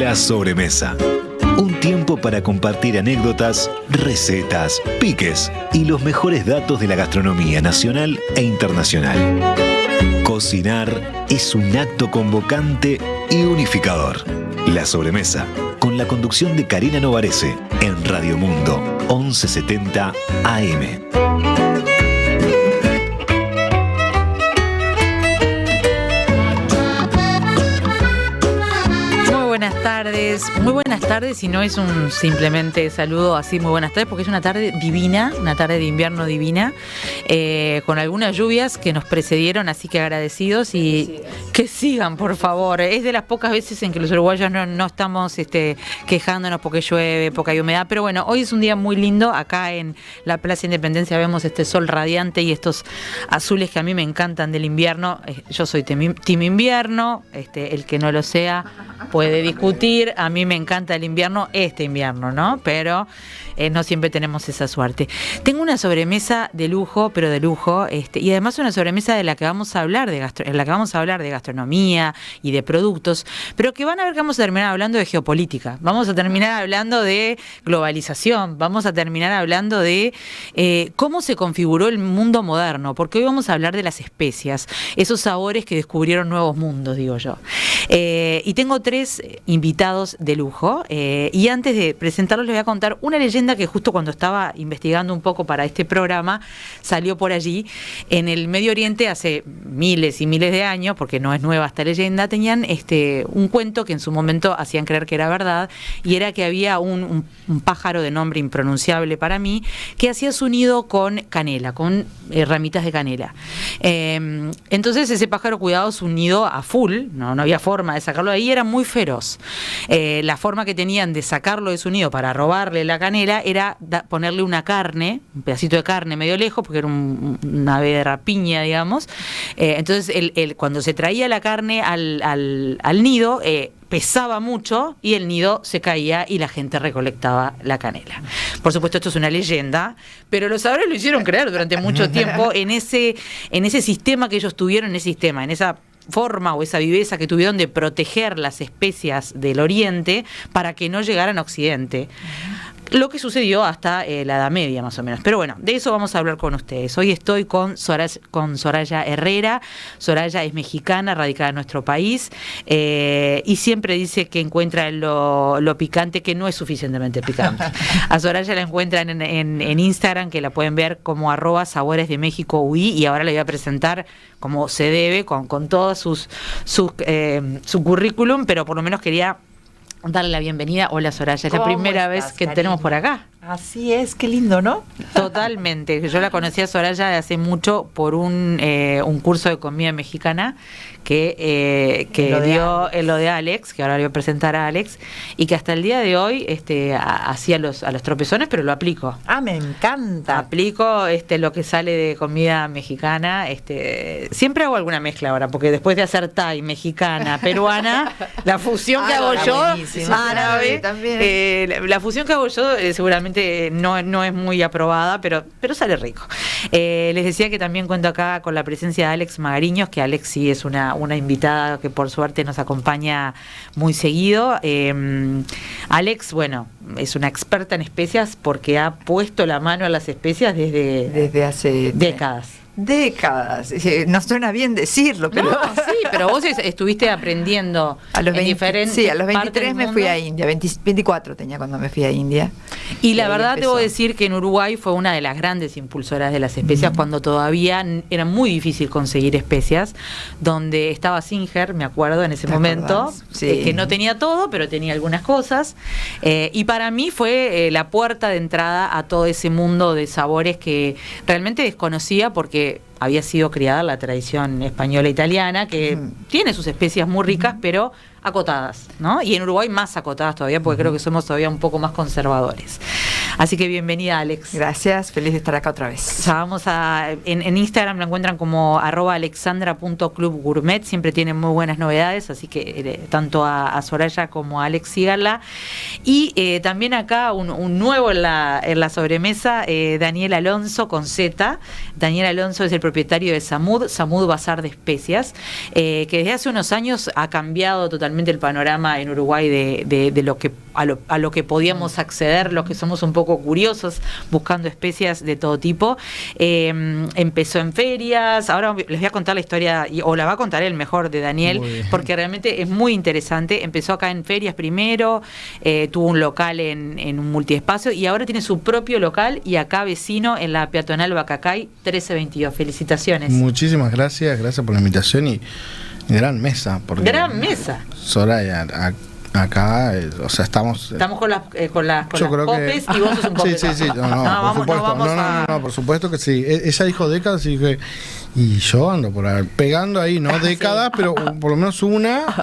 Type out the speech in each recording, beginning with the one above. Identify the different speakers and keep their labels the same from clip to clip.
Speaker 1: La sobremesa. Un tiempo para compartir anécdotas, recetas, piques y los mejores datos de la gastronomía nacional e internacional. Cocinar es un acto convocante y unificador. La sobremesa, con la conducción de Karina Novarese, en Radio Mundo, 1170 AM.
Speaker 2: Muy buenas tardes y no es un simplemente saludo así muy buenas tardes porque es una tarde divina, una tarde de invierno divina, con algunas lluvias que nos precedieron, así que agradecidos y que sigan por favor. Es de las pocas veces en que los uruguayos no estamos quejándonos porque llueve, porque hay humedad, pero bueno, hoy es un día muy lindo. Acá en la Plaza Independencia vemos este sol radiante y estos azules que a mí me encantan del invierno. Yo soy team invierno, el que no lo sea puede discutir. A mí me encanta el invierno, este invierno, ¿no? Pero no siempre tenemos esa suerte. Tengo una sobremesa de lujo, pero de lujo, y además una sobremesa de la que vamos a hablar de gastronomía y de productos, pero que van a ver que vamos a terminar hablando de geopolítica, vamos a terminar hablando de globalización, vamos a terminar hablando de cómo se configuró el mundo moderno, porque hoy vamos a hablar de las especias, esos sabores que descubrieron nuevos mundos, digo yo. Y tengo 3 invitados de lujo, y antes de presentarlos les voy a contar una leyenda que justo cuando estaba investigando un poco para este programa salió por allí. En el Medio Oriente hace miles y miles de años, porque no es nueva esta leyenda, tenían un cuento que en su momento hacían creer que era verdad, y era que había un pájaro de nombre impronunciable para mí que hacía su nido con canela, con ramitas de canela. Entonces ese pájaro cuidaba su nido a full, no había forma de sacarlo de ahí, era muy feroz. La forma que tenían de sacarlo de su nido para robarle la canela era ponerle una carne, un pedacito de carne medio lejos, porque era una ave de rapiña, digamos. Entonces cuando se traía la carne al nido, pesaba mucho y el nido se caía y la gente recolectaba la canela. Por supuesto, esto es una leyenda, pero los saberes lo hicieron creer durante mucho tiempo en ese sistema que ellos tuvieron, en esa forma o esa viveza que tuvieron de proteger las especias del Oriente para que no llegaran a Occidente. Lo que sucedió hasta la Edad Media, más o menos. Pero bueno, de eso vamos a hablar con ustedes. Hoy estoy con Soraya Herrera. Soraya es mexicana, radicada en nuestro país, y siempre dice que encuentra lo picante, que no es suficientemente picante. A Soraya la encuentran en Instagram, que la pueden ver como @saboresdemexicoui, y ahora le voy a presentar como se debe, con todo su currículum, pero por lo menos quería darle la bienvenida. Hola Soraya, es la primera vez que tenemos por acá.
Speaker 3: Así es, qué lindo, ¿no?
Speaker 2: Totalmente. Yo la conocí a Soraya de hace mucho por un curso de comida mexicana que dio lo de Alex, que ahora le voy a presentar a Alex, y que hasta el día de hoy hacía a los tropezones, pero lo aplico.
Speaker 3: Ah, me encanta.
Speaker 2: Aplico lo que sale de comida mexicana. Siempre hago alguna mezcla ahora, porque después de hacer Thai, mexicana, peruana, la fusión que hago yo, árabe, también. La fusión que hago yo seguramente no es muy aprobada, pero sale rico. Les decía que también cuento acá con la presencia de Alex Magariños, que Alex sí es una invitada que por suerte nos acompaña muy seguido. Alex, bueno, es una experta en especias porque ha puesto la mano a las especias desde hace décadas.
Speaker 3: No suena bien decirlo, pero
Speaker 2: no, sí, pero vos estuviste aprendiendo
Speaker 3: a los 20,
Speaker 2: diferentes.
Speaker 3: Sí, a los 23 me fui a India, 24 tenía cuando me fui a India.
Speaker 2: Y la verdad debo decir que en Uruguay fue una de las grandes impulsoras de las especias, cuando todavía era muy difícil conseguir especias, donde estaba Singer, me acuerdo en ese momento, que no tenía todo, pero tenía algunas cosas, y para mí fue la puerta de entrada a todo ese mundo de sabores que realmente desconocía, porque había sido criada en la tradición española e italiana, que tiene sus especias muy ricas, pero acotadas, ¿no? Y en Uruguay más acotadas todavía, porque creo que somos todavía un poco más conservadores. Así que bienvenida, Alex.
Speaker 3: Gracias, feliz de estar acá otra vez.
Speaker 2: Ya vamos en Instagram lo encuentran como @alexandra.clubgourmet, siempre tienen muy buenas novedades, así que tanto a Soraya como a Alex síganla. Y también acá un nuevo en la sobremesa, Daniel Alonso con Z. Daniel Alonso es el propietario de Samud Bazar de Especias, que desde hace unos años ha cambiado totalmente el panorama en Uruguay de lo que a lo que podíamos acceder, los que somos un poco curiosos buscando especias de todo tipo. Empezó en ferias, ahora les voy a contar la historia, o la va a contar él mejor, de Daniel, porque realmente es muy interesante. Empezó acá en ferias primero, tuvo un local en un multiespacio y ahora tiene su propio local y acá vecino en la peatonal Bacacay 1322. Felicitaciones.
Speaker 4: Muchísimas gracias por la invitación y gran mesa.
Speaker 2: Gran mesa.
Speaker 4: Soraya, acá, o sea, estamos
Speaker 2: con las popes y vos sos un popes.
Speaker 4: Sí, por supuesto que sí. Ella dijo décadas y dije, y yo ando por ahí, pegando ahí, no décadas, pero por lo menos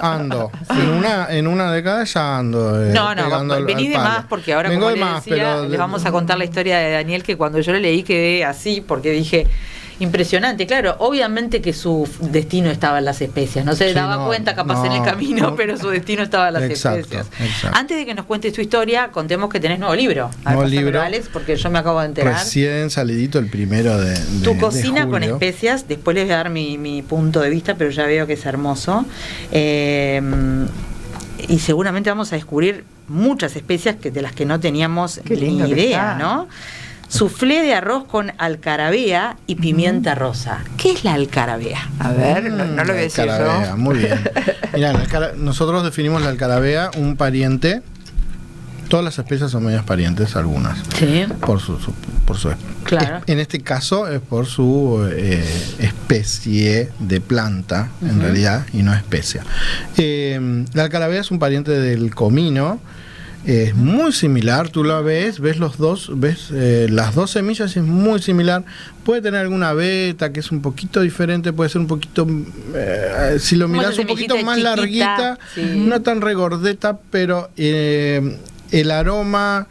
Speaker 4: ando. En una década ya ando.
Speaker 2: Vení de más, porque ahora,
Speaker 4: vengo
Speaker 2: como
Speaker 4: de más,
Speaker 2: les vamos a contar la historia de Daniel, que cuando yo le leí quedé así, porque dije... Impresionante, claro, obviamente que su destino estaba en las especias, no se daba cuenta capaz en el camino, pero su destino estaba en las especias. Exacto. Antes de que nos cuentes tu historia, contemos que tenés nuevo libro.
Speaker 4: Nuevo libro,
Speaker 2: Alex, porque yo me acabo de enterar.
Speaker 4: Recién salidito el primero de
Speaker 2: Tu cocina
Speaker 4: de
Speaker 2: con especias, después les voy a dar mi punto de vista, pero ya veo que es hermoso. Y seguramente vamos a descubrir muchas especias de las que no teníamos ni idea, ¿no? Soufflé de arroz con alcarabea y pimienta rosa. ¿Qué es la alcarabea?
Speaker 3: A ver, no lo voy a decir yo.
Speaker 4: Muy bien. Mirá, nosotros definimos la alcarabea un pariente. Todas las especias son medias parientes, algunas.
Speaker 2: Sí.
Speaker 4: Por su
Speaker 2: claro.
Speaker 4: En este caso es por su especie de planta, en realidad, y no especia. La alcarabea es un pariente del comino. Es muy similar, tú la ves las dos semillas, es muy similar. Puede tener alguna veta que es un poquito diferente, puede ser un poquito, si lo miras un poquito más chiquita, larguita, no tan regordeta, pero el aroma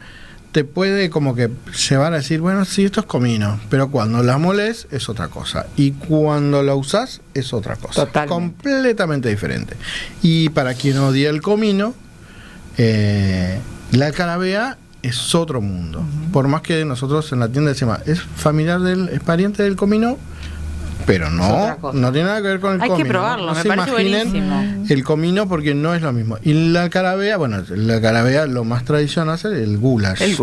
Speaker 4: te puede como que llevar a decir, bueno, sí, esto es comino, pero cuando la moles es otra cosa y cuando la usás es otra cosa. Totalmente. Completamente diferente. Y para quien odia el comino, la alcarabea es otro mundo. Por más que nosotros en la tienda decimos, es pariente del comino, pero no tiene nada que ver con el comino.
Speaker 2: Hay que probarlo,
Speaker 4: no
Speaker 2: me
Speaker 4: se
Speaker 2: parece
Speaker 4: imaginen
Speaker 2: buenísimo.
Speaker 4: El comino, porque no es lo mismo. Y la alcarabea, lo más tradicional es el goulash. El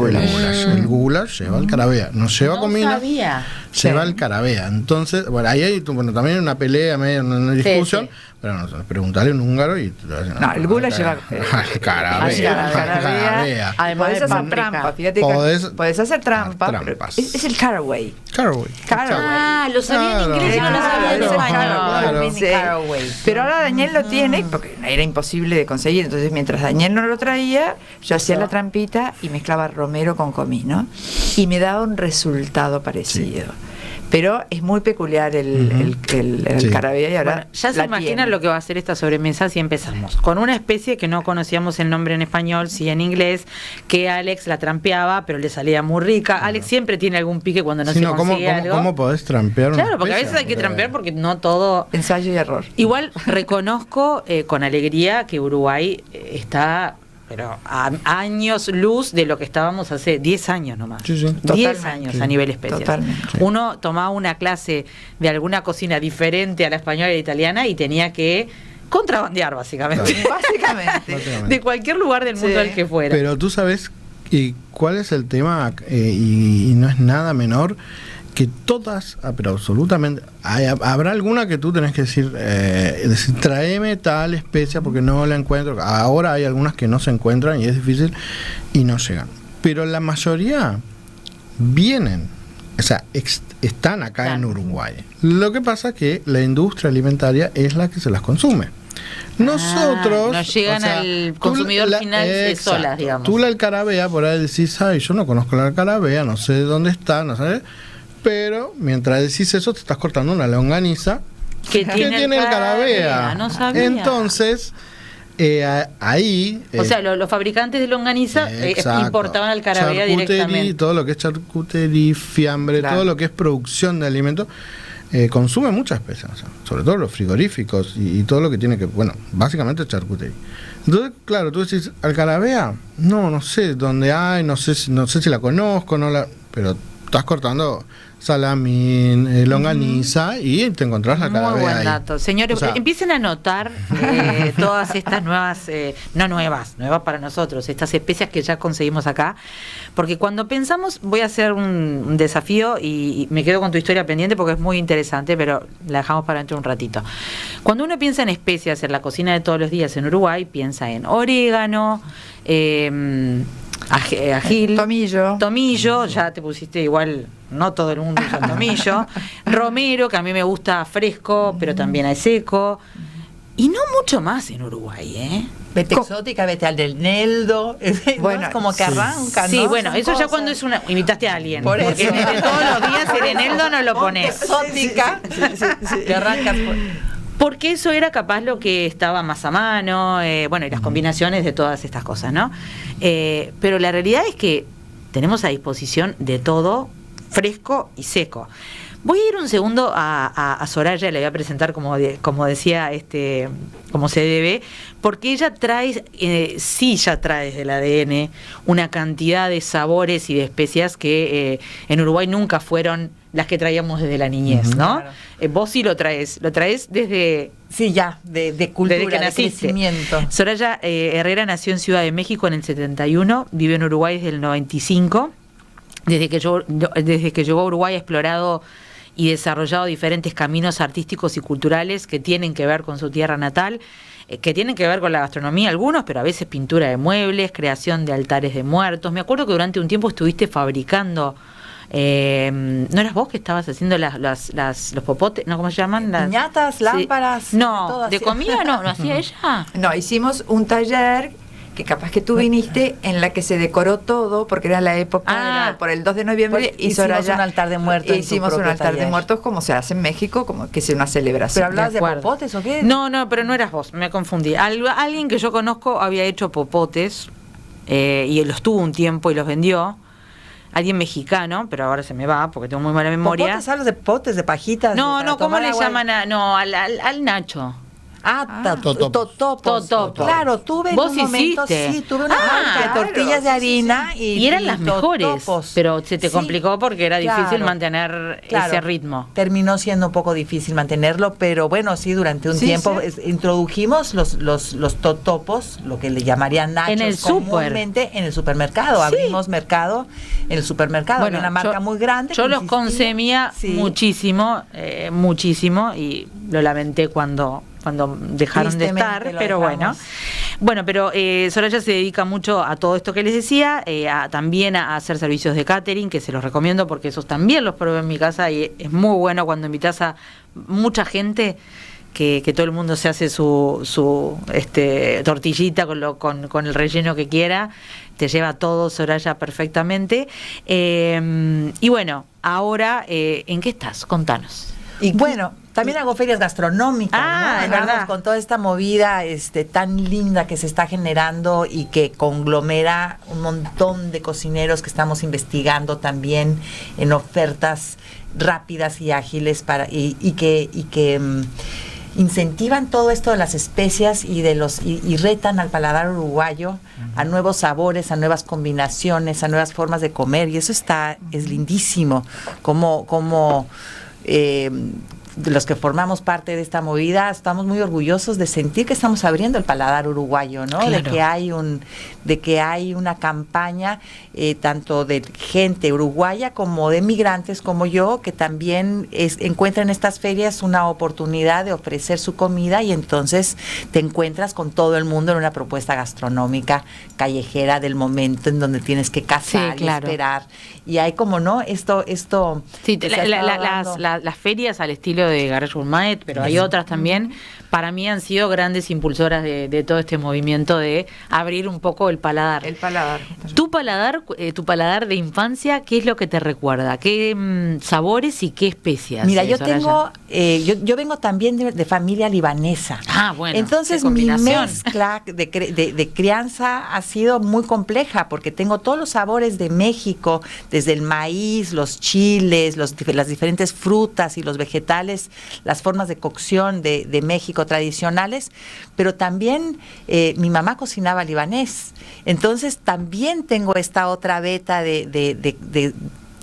Speaker 4: goulash lleva alcarabea, no lleva comino.
Speaker 2: Sabía.
Speaker 4: Lleva alcarabea. Entonces, ahí hay también una pelea, una discusión. Sí. Pero no, preguntarle en húngaro y
Speaker 3: no, el goulash lleva
Speaker 4: alcarabea.
Speaker 3: Además podés hacer trampa, fíjate que podés hacer trampa, pero es el caraway.
Speaker 2: Lo sabía en inglés y no lo sabía en español.
Speaker 3: Pero ahora Daniel lo tiene, porque era imposible de conseguir, entonces mientras Daniel no lo traía, yo hacía la trampita y mezclaba romero con comino y me daba un resultado parecido. Sí. Pero es muy peculiar el alcarabea y ahora
Speaker 2: ya se imaginan lo que va a hacer esta sobremesa si empezamos con una especie que no conocíamos el nombre en español, sí en inglés, que Alex la trampeaba, pero le salía muy rica. Alex siempre tiene algún pique cuando no se consigue algo.
Speaker 4: ¿Cómo podés trampear una
Speaker 2: Claro, porque a veces hay que trampear porque no todo...
Speaker 3: Ensayo y error.
Speaker 2: Igual reconozco con alegría que Uruguay está... pero a años luz de lo que estábamos hace 10 años nomás.
Speaker 4: Sí.
Speaker 2: 10 años a nivel especial.
Speaker 3: Totalmente.
Speaker 2: Uno tomaba una clase de alguna cocina diferente a la española y la italiana y tenía que contrabandear, básicamente.
Speaker 3: Claro. Básicamente.
Speaker 2: De cualquier lugar del mundo al que fuera.
Speaker 4: Pero tú sabes cuál es el tema, y no es nada menor, que todas, pero absolutamente, habrá alguna que tú tenés que decir, tráeme tal especia porque no la encuentro. Ahora hay algunas que no se encuentran y es difícil y no llegan. Pero la mayoría vienen, o sea, están acá en Uruguay. Lo que pasa es que la industria alimentaria es la que se las consume. Nosotros
Speaker 2: no llegan al consumidor final solas, digamos.
Speaker 4: Tú la alcarabea, por ahí decís, yo no conozco la alcarabea, no sé dónde está, no sé. Pero mientras decís eso, te estás cortando una longaniza que tiene alcarabea.
Speaker 2: No sabía.
Speaker 4: Entonces, Ahí...
Speaker 2: O sea, los fabricantes de longaniza importaban alcarabea directamente.
Speaker 4: Todo lo que es charcutería, fiambre,
Speaker 3: Claro.
Speaker 4: todo lo que es producción de alimentos, consume muchas especias, o sea, sobre todo los frigoríficos y todo lo que tiene que... Bueno, básicamente charcutería. Entonces, claro, tú decís, ¿alcarabea? No sé dónde hay, no sé si la conozco, pero estás cortando salamín, longaniza y te encontrás la alcarabea.
Speaker 2: Muy buen
Speaker 4: ahí.
Speaker 2: dato. Señores,
Speaker 4: O sea,
Speaker 2: empiecen a anotar todas estas nuevas, no nuevas para nosotros, estas especias que ya conseguimos acá, porque cuando pensamos, voy a hacer un desafío y me quedo con tu historia pendiente porque es muy interesante, pero la dejamos para dentro de un ratito. Cuando uno piensa en especias en la cocina de todos los días en Uruguay, piensa en orégano, ajil, tomillo, ya te pusiste igual, no todo el mundo usa tomillo, romero, que a mí me gusta fresco, pero también hay seco, y no mucho más en Uruguay, ¿eh?
Speaker 5: Vete exótica, vete al del Neldo.
Speaker 3: Bueno,
Speaker 5: ¿no? Es como que arrancan.
Speaker 2: Sí,
Speaker 5: ¿no?
Speaker 2: bueno,
Speaker 5: Son
Speaker 2: eso ya
Speaker 5: cosas.
Speaker 2: cuando es una... Imitaste a alguien.
Speaker 5: Por
Speaker 2: porque
Speaker 5: eso.
Speaker 2: de todos los días el eneldo no lo pones.
Speaker 5: Exótica. Que arrancas por...
Speaker 2: Porque eso era capaz lo que estaba más a mano, bueno, y las combinaciones de todas estas cosas, ¿no? Pero la realidad es que tenemos a disposición de todo fresco y seco. Voy a ir un segundo a Soraya, le voy a presentar como decía, como se debe, porque ella trae, sí ya trae desde el ADN una cantidad de sabores y de especias que en Uruguay nunca fueron las que traíamos desde la niñez, ¿no?
Speaker 5: Claro.
Speaker 2: Vos sí lo traes desde...
Speaker 5: Sí, ya, de cultura,
Speaker 2: Desde que
Speaker 5: de
Speaker 2: naciste.
Speaker 5: crecimiento.
Speaker 2: Soraya Herrera nació en Ciudad de México en el 71, vive en Uruguay desde el 95. Desde que llegó a Uruguay ha explorado y desarrollado diferentes caminos artísticos y culturales que tienen que ver con su tierra natal, que tienen que ver con la gastronomía algunos, pero a veces pintura de muebles, creación de altares de muertos. Me acuerdo que durante un tiempo estuviste fabricando... ¿no eras vos que estabas haciendo los popotes? ¿No? ¿Cómo se llaman?
Speaker 5: Piñatas,
Speaker 2: Sí.
Speaker 5: lámparas.
Speaker 2: No,
Speaker 5: todo
Speaker 2: de
Speaker 5: así.
Speaker 2: comida no hacía ella.
Speaker 3: No, hicimos un taller que capaz que tú viniste, en la que se decoró todo, porque era la época, era por el 2 de noviembre,
Speaker 5: Pues hicimos un altar de muertos en tu
Speaker 3: hicimos un
Speaker 5: propio
Speaker 3: altar de
Speaker 5: taller.
Speaker 3: muertos como se hace en México, como que es una celebración.
Speaker 5: ¿Pero hablabas de
Speaker 2: acuerdo.
Speaker 5: popotes o qué?
Speaker 2: No, pero no eras vos, me confundí. Alguien que yo conozco había hecho popotes y los tuvo un tiempo y los vendió. Alguien mexicano, pero ahora se me va porque tengo muy mala memoria.
Speaker 5: ¿Popotes? ¿Hablas de potes, de pajitas?
Speaker 2: No,
Speaker 5: para
Speaker 2: ¿cómo
Speaker 5: tomar
Speaker 2: le
Speaker 5: agua?
Speaker 2: llaman al Nacho?
Speaker 5: Totopos.
Speaker 2: Totopos.
Speaker 5: Claro, tuve en
Speaker 2: ¿Vos
Speaker 5: un momento,
Speaker 2: hiciste?
Speaker 5: sí, tuve una
Speaker 2: Ah,
Speaker 5: marca de
Speaker 3: claro,
Speaker 5: tortillas de
Speaker 3: sí,
Speaker 5: harina
Speaker 2: Y eran las mejores,
Speaker 5: totopos.
Speaker 2: pero se te
Speaker 5: Sí,
Speaker 2: complicó porque era difícil
Speaker 5: claro,
Speaker 2: mantener
Speaker 5: claro.
Speaker 2: ese ritmo.
Speaker 5: Terminó siendo un poco difícil mantenerlo, pero bueno, sí, durante un
Speaker 3: Sí,
Speaker 5: tiempo
Speaker 3: sí.
Speaker 5: Introdujimos los totopos, lo que le llamarían nachos
Speaker 2: En el súper.
Speaker 5: comúnmente en el supermercado.
Speaker 2: Sí.
Speaker 5: Abrimos mercado en el supermercado. Había una marca muy grande.
Speaker 2: Yo
Speaker 5: que
Speaker 2: los
Speaker 5: insistía.
Speaker 2: consumía
Speaker 5: Sí.
Speaker 2: muchísimo, y lo lamenté cuando dejaron de
Speaker 5: Tristemente
Speaker 2: estar,
Speaker 5: lo
Speaker 2: pero
Speaker 5: dejamos.
Speaker 2: bueno, pero Soraya se dedica mucho a todo esto que les decía, también a hacer servicios de catering, que se los recomiendo porque esos también los probé en mi casa y es muy bueno cuando invitas a mucha gente. Que todo el mundo se hace su tortillita con el relleno que quiera, te lleva todo Soraya perfectamente. Y bueno, ahora, ¿en qué estás? Contanos.
Speaker 5: Y bueno, también hago ferias gastronómicas,
Speaker 2: Ah,
Speaker 5: ¿no?
Speaker 2: es verdad.
Speaker 5: Andamos con toda esta movida tan linda que se está generando y que conglomera un montón de cocineros que estamos investigando también en ofertas rápidas y ágiles y que incentivan todo esto de las especias y retan al paladar uruguayo a nuevos sabores, a nuevas combinaciones, a nuevas formas de comer, y eso es lindísimo, como de los que formamos parte de esta movida estamos muy orgullosos de sentir que estamos abriendo el paladar uruguayo, ¿no?
Speaker 2: Claro.
Speaker 5: De que hay una campaña tanto de gente uruguaya como de migrantes como yo, que también encuentran en estas ferias una oportunidad de ofrecer su comida, y entonces te encuentras con todo el mundo en una propuesta gastronómica callejera del momento en donde tienes que cazar
Speaker 2: Sí, claro.
Speaker 5: y esperar. Y hay como, ¿no? Esto
Speaker 2: Sí,
Speaker 5: que se ha estado dando.
Speaker 2: las ferias al estilo de Garage Gourmet, pero hay otras también. Para mí han sido grandes impulsoras de todo este movimiento de abrir un poco el paladar.
Speaker 3: El paladar.
Speaker 2: Tu paladar de infancia, ¿qué es lo que te recuerda? ¿Qué sabores y qué especias?
Speaker 5: Mira, yo
Speaker 2: Soraya?
Speaker 5: tengo, yo vengo también de familia libanesa.
Speaker 2: Ah, bueno.
Speaker 5: Entonces
Speaker 2: qué
Speaker 5: mi
Speaker 2: combinación.
Speaker 5: mezcla de crianza ha sido muy compleja porque tengo todos los sabores de México, desde el maíz, los chiles, las diferentes frutas y los vegetales, las formas de cocción de México tradicionales, pero también mi mamá cocinaba libanés. Entonces también tengo esta otra beta de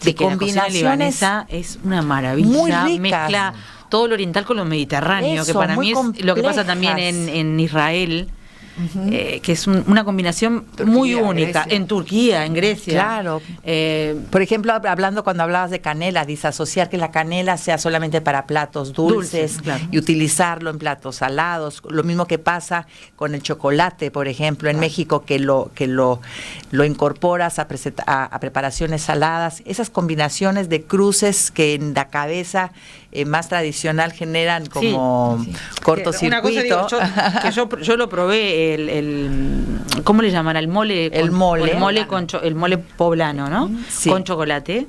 Speaker 2: Sí, que la cocina
Speaker 5: combinaciones
Speaker 2: libanesa es una maravilla,
Speaker 5: muy ricas.
Speaker 2: mezcla todo lo oriental con lo mediterráneo,
Speaker 5: Eso,
Speaker 2: que para
Speaker 5: muy
Speaker 2: mí es lo que pasa también en Israel, que es una combinación muy única,
Speaker 3: Grecia.
Speaker 2: en Turquía, en Grecia.
Speaker 5: Claro. Por ejemplo, cuando hablabas de canela, disasociar que la canela sea solamente para platos dulces,
Speaker 2: claro.
Speaker 5: y utilizarlo en platos salados. Lo mismo que pasa con el chocolate, por ejemplo, en México, que lo incorporas a preparaciones saladas. Esas combinaciones de cruces que en la cabeza más tradicional generan como cortocircuito.
Speaker 2: Una cosa digo, yo lo probé, ¿cómo le llaman? El mole.
Speaker 5: El mole.
Speaker 2: El mole poblano, ¿no?
Speaker 5: Sí.
Speaker 2: Con chocolate.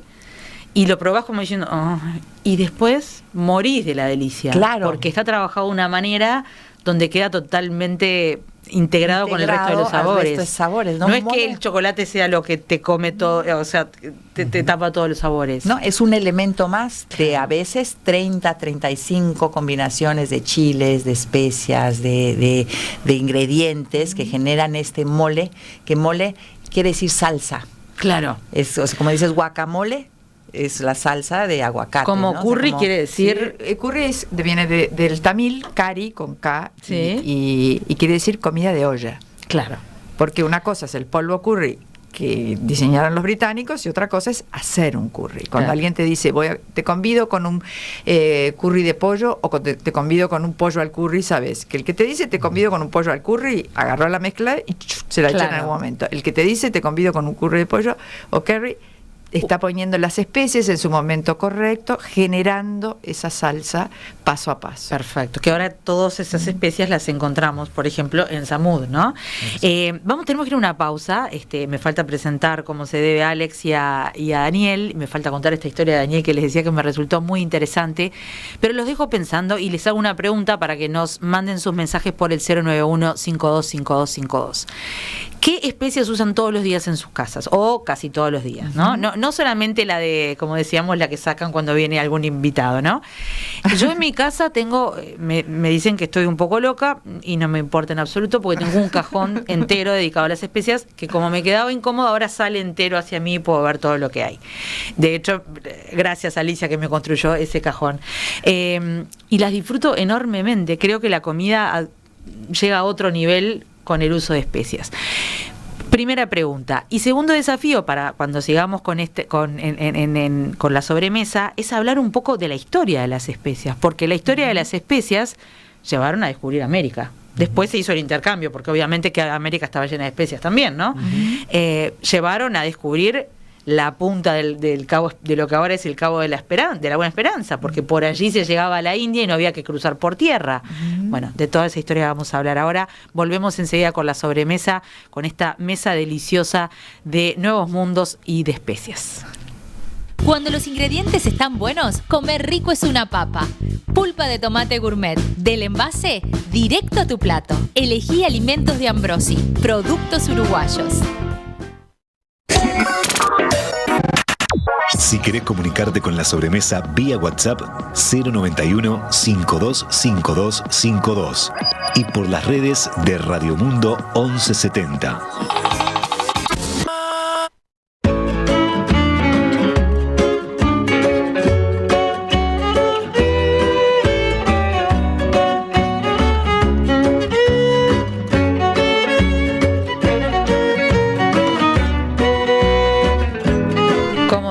Speaker 2: Y lo probás como diciendo, "Oh", y después morís de la delicia.
Speaker 5: Claro.
Speaker 2: Porque está trabajado de una manera donde queda totalmente integrado con el resto de los
Speaker 5: al
Speaker 2: sabores.
Speaker 5: resto de sabores, ¿no?
Speaker 2: No es
Speaker 5: Mole.
Speaker 2: que el chocolate sea lo que te come todo, o sea, te tapa todos los sabores.
Speaker 5: No, es un elemento más de a veces 30, 35 combinaciones de chiles, de especias, de ingredientes que generan este mole, que mole quiere decir salsa.
Speaker 2: Claro.
Speaker 5: Es, o sea, como dices guacamole, es la salsa de aguacate.
Speaker 2: Como
Speaker 5: ¿no?
Speaker 2: curry
Speaker 5: O sea,
Speaker 2: quiere decir...
Speaker 3: Curry viene del tamil, kari con K,
Speaker 2: Sí.
Speaker 3: y quiere decir comida de olla.
Speaker 2: Claro.
Speaker 3: Porque una cosa es el polvo curry que diseñaron los británicos y otra cosa es hacer un curry. Cuando
Speaker 2: Claro.
Speaker 3: alguien te dice, te convido con un curry de pollo o te convido con un pollo al curry, sabes que el que te dice te convido con un pollo al curry, agarró la mezcla y se la echa en
Speaker 2: Claro.
Speaker 3: algún momento. El que te dice te convido con un curry de pollo o curry, está poniendo las especies en su momento correcto, generando esa salsa paso a paso.
Speaker 2: Perfecto, que ahora todas esas especias las encontramos, por ejemplo, en Samud, ¿no? Tenemos que ir a una pausa, me falta presentar cómo se debe a Alex y a Daniel, me falta contar esta historia de Daniel que les decía que me resultó muy interesante, pero los dejo pensando y les hago una pregunta para que nos manden sus mensajes por el 091-525252. ¿Qué especias usan todos los días en sus casas? O casi todos los días, ¿no? No solamente la de, como decíamos, la que sacan cuando viene algún invitado, ¿no? Yo en mi casa tengo, me dicen que estoy un poco loca y no me importa en absoluto porque tengo un cajón entero dedicado a las especias que como me quedaba incómodo ahora sale entero hacia mí y puedo ver todo lo que hay. De hecho, gracias a Alicia que me construyó ese cajón. Y las disfruto enormemente. Creo que la comida llega a otro nivel con el uso de especias. Primera pregunta. Y segundo desafío para cuando sigamos con la sobremesa es hablar un poco de la historia de las especias, porque la historia de las especias llevaron a descubrir América. Después se hizo el intercambio, porque obviamente que América estaba llena de especias también, ¿no? Llevaron a descubrir la punta del cabo, de lo que ahora es el Cabo de la Buena Esperanza, porque por allí se llegaba a la India y no había que cruzar por tierra. Bueno, de toda esa historia vamos a hablar ahora. Volvemos enseguida con la sobremesa, con esta mesa deliciosa de nuevos mundos y de especias.
Speaker 6: Cuando los ingredientes están buenos, comer rico es una papa. Pulpa de tomate gourmet, del envase directo a tu plato. Elegí alimentos de Ambrosi, productos uruguayos.
Speaker 1: Si querés comunicarte con la sobremesa vía WhatsApp 091-525252 y por las redes de Radio Mundo 1170.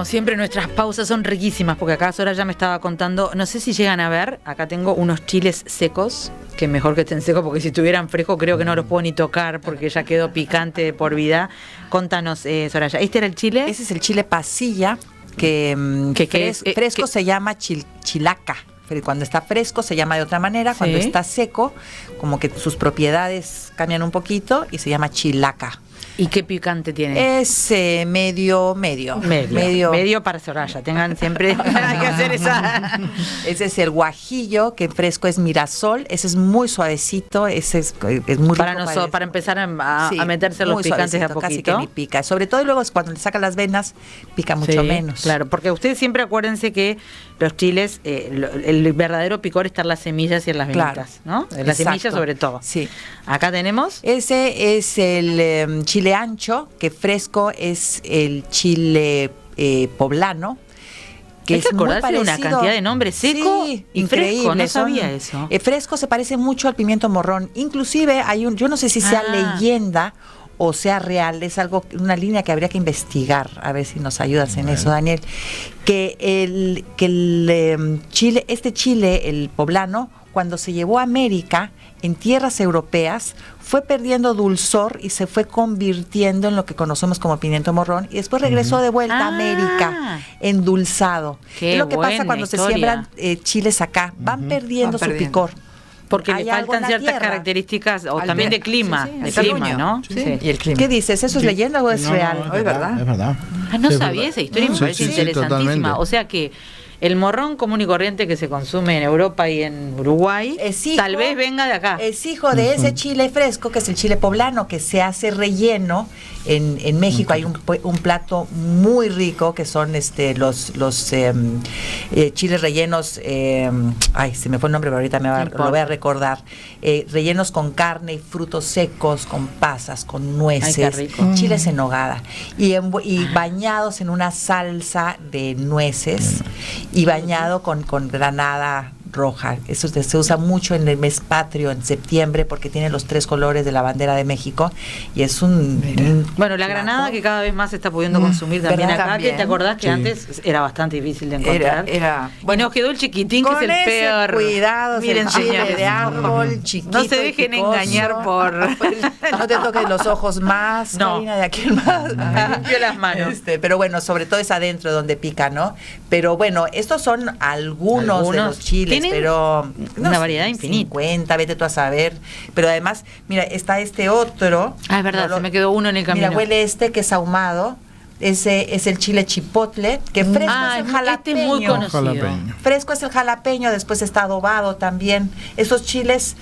Speaker 2: Siempre nuestras pausas son riquísimas, porque acá Sora ya me estaba contando, no sé si llegan a ver, acá tengo unos chiles secos, que mejor que estén secos, porque si estuvieran frescos creo que no los puedo ni tocar, porque ya quedó picante de por vida. Contanos, Soraya, ¿este era el chile?
Speaker 5: Ese es el chile pasilla, que fresco se llama chilaca. cuando está fresco se llama de otra manera, cuando
Speaker 2: Sí.
Speaker 5: está seco, como que sus propiedades cambian un poquito y se llama chilaca.
Speaker 2: ¿Y qué picante tiene?
Speaker 5: Es medio
Speaker 2: para Soraya. Tengan siempre hay que hacer esa.
Speaker 5: Ese es el guajillo, que fresco es mirasol, ese es muy suavecito, ese es muy
Speaker 2: Para
Speaker 5: rico
Speaker 2: para empezar a
Speaker 5: Sí,
Speaker 2: meterse los
Speaker 5: muy
Speaker 2: picantes de a
Speaker 5: suavecito, casi
Speaker 2: poquito.
Speaker 5: que ni pica. Sobre todo luego es cuando le sacan las venas, pica mucho
Speaker 2: Sí,
Speaker 5: menos.
Speaker 2: Claro, porque ustedes siempre acuérdense que los chiles, el verdadero picor está en las semillas y en las
Speaker 5: Claro.
Speaker 2: venitas, ¿no? En las
Speaker 5: Exacto.
Speaker 2: semillas sobre todo.
Speaker 5: Sí.
Speaker 2: Acá tenemos.
Speaker 5: Ese es el chile ancho, que fresco es el chile poblano.
Speaker 2: Hay que
Speaker 5: es muy
Speaker 2: acordarse de una
Speaker 5: parecido.
Speaker 2: cantidad de nombres, seco
Speaker 5: Sí,
Speaker 2: y
Speaker 5: increíble,
Speaker 2: fresco, no
Speaker 5: son-
Speaker 2: sabía eso.
Speaker 5: Fresco se parece mucho al pimiento morrón. Inclusive hay yo no sé si sea leyenda o sea real, es algo, una línea que habría que investigar, a ver si nos ayudas en eso, Daniel. Que el chile, este chile, el poblano, cuando se llevó a América, en tierras europeas, fue perdiendo dulzor y se fue convirtiendo en lo que conocemos como pimiento morrón, y después regresó de vuelta a América, endulzado.
Speaker 2: Qué
Speaker 5: Es lo que pasa
Speaker 2: buena
Speaker 5: cuando se
Speaker 2: historia.
Speaker 5: siembran chiles acá, van perdiendo su picor.
Speaker 2: Porque
Speaker 5: Hay
Speaker 2: le
Speaker 5: algo en
Speaker 2: faltan
Speaker 5: la
Speaker 2: ciertas
Speaker 5: tierra.
Speaker 2: características, o
Speaker 3: Al
Speaker 2: también
Speaker 3: ver-
Speaker 2: de clima,
Speaker 3: sí, sí,
Speaker 2: de
Speaker 3: el
Speaker 2: clima,
Speaker 3: terruño.
Speaker 2: ¿no?
Speaker 3: Sí. Y el clima.
Speaker 5: ¿Qué dices? ¿Eso es leyenda o es
Speaker 4: No,
Speaker 5: real?
Speaker 4: no,
Speaker 3: Es verdad.
Speaker 4: Es verdad.
Speaker 2: Ah, no
Speaker 4: Es
Speaker 2: sabía
Speaker 4: verdad.
Speaker 2: esa historia y me
Speaker 4: Sí,
Speaker 2: parece
Speaker 4: sí, sí,
Speaker 2: interesantísima.
Speaker 4: totalmente.
Speaker 2: O sea que el morrón común y corriente que se consume en Europa y en Uruguay,
Speaker 5: Es hijo-
Speaker 2: tal vez venga de acá.
Speaker 5: Es hijo de ese chile fresco, que es el chile poblano, que se hace relleno. En México hay un plato muy rico, que son los chiles rellenos, ay, se me fue el nombre, pero ahorita lo voy a recordar. Rellenos con carne y frutos secos, con pasas, con nueces,
Speaker 2: Ay, qué rico.
Speaker 5: chiles en nogada. Y bañados en una salsa de nueces y bañado con granada roja. Eso se usa mucho en el mes patrio, en septiembre, porque tiene los 3 colores de la bandera de México, y es un
Speaker 2: Bueno, la
Speaker 5: plato.
Speaker 2: granada que cada vez más se está pudiendo consumir también
Speaker 5: ¿verdad?
Speaker 2: acá,
Speaker 3: También.
Speaker 2: que te acordás que
Speaker 4: Sí.
Speaker 2: antes era bastante difícil de encontrar.
Speaker 3: Era
Speaker 2: Y nos quedó el chiquitín, que
Speaker 5: con
Speaker 2: es el
Speaker 5: ese
Speaker 2: peor.
Speaker 5: cuidado,
Speaker 2: Miren,
Speaker 5: el chile
Speaker 2: señores,
Speaker 5: de árbol, chiquito
Speaker 2: no se
Speaker 5: y
Speaker 2: dejen
Speaker 5: picoso.
Speaker 2: engañar por...
Speaker 5: No te toques los ojos más,
Speaker 2: No.
Speaker 5: Karina, de aquí en más.
Speaker 2: Me limpio las manos.
Speaker 5: Pero bueno, sobre todo es adentro donde pica, ¿no? Pero bueno, estos son algunos de los chiles,
Speaker 2: Tienen
Speaker 5: pero
Speaker 2: una variedad infinita.
Speaker 5: 50, vete tú a saber. Pero además, mira, está este otro.
Speaker 2: Ah, es verdad, se me quedó uno en el camino.
Speaker 5: Mira, huele que es ahumado. Ese es el chile chipotle, que fresco
Speaker 2: Ah,
Speaker 5: es el jalapeño.
Speaker 2: este es muy conocido.
Speaker 4: Jalapeño.
Speaker 5: Fresco es el jalapeño, después está adobado también. Esos chiles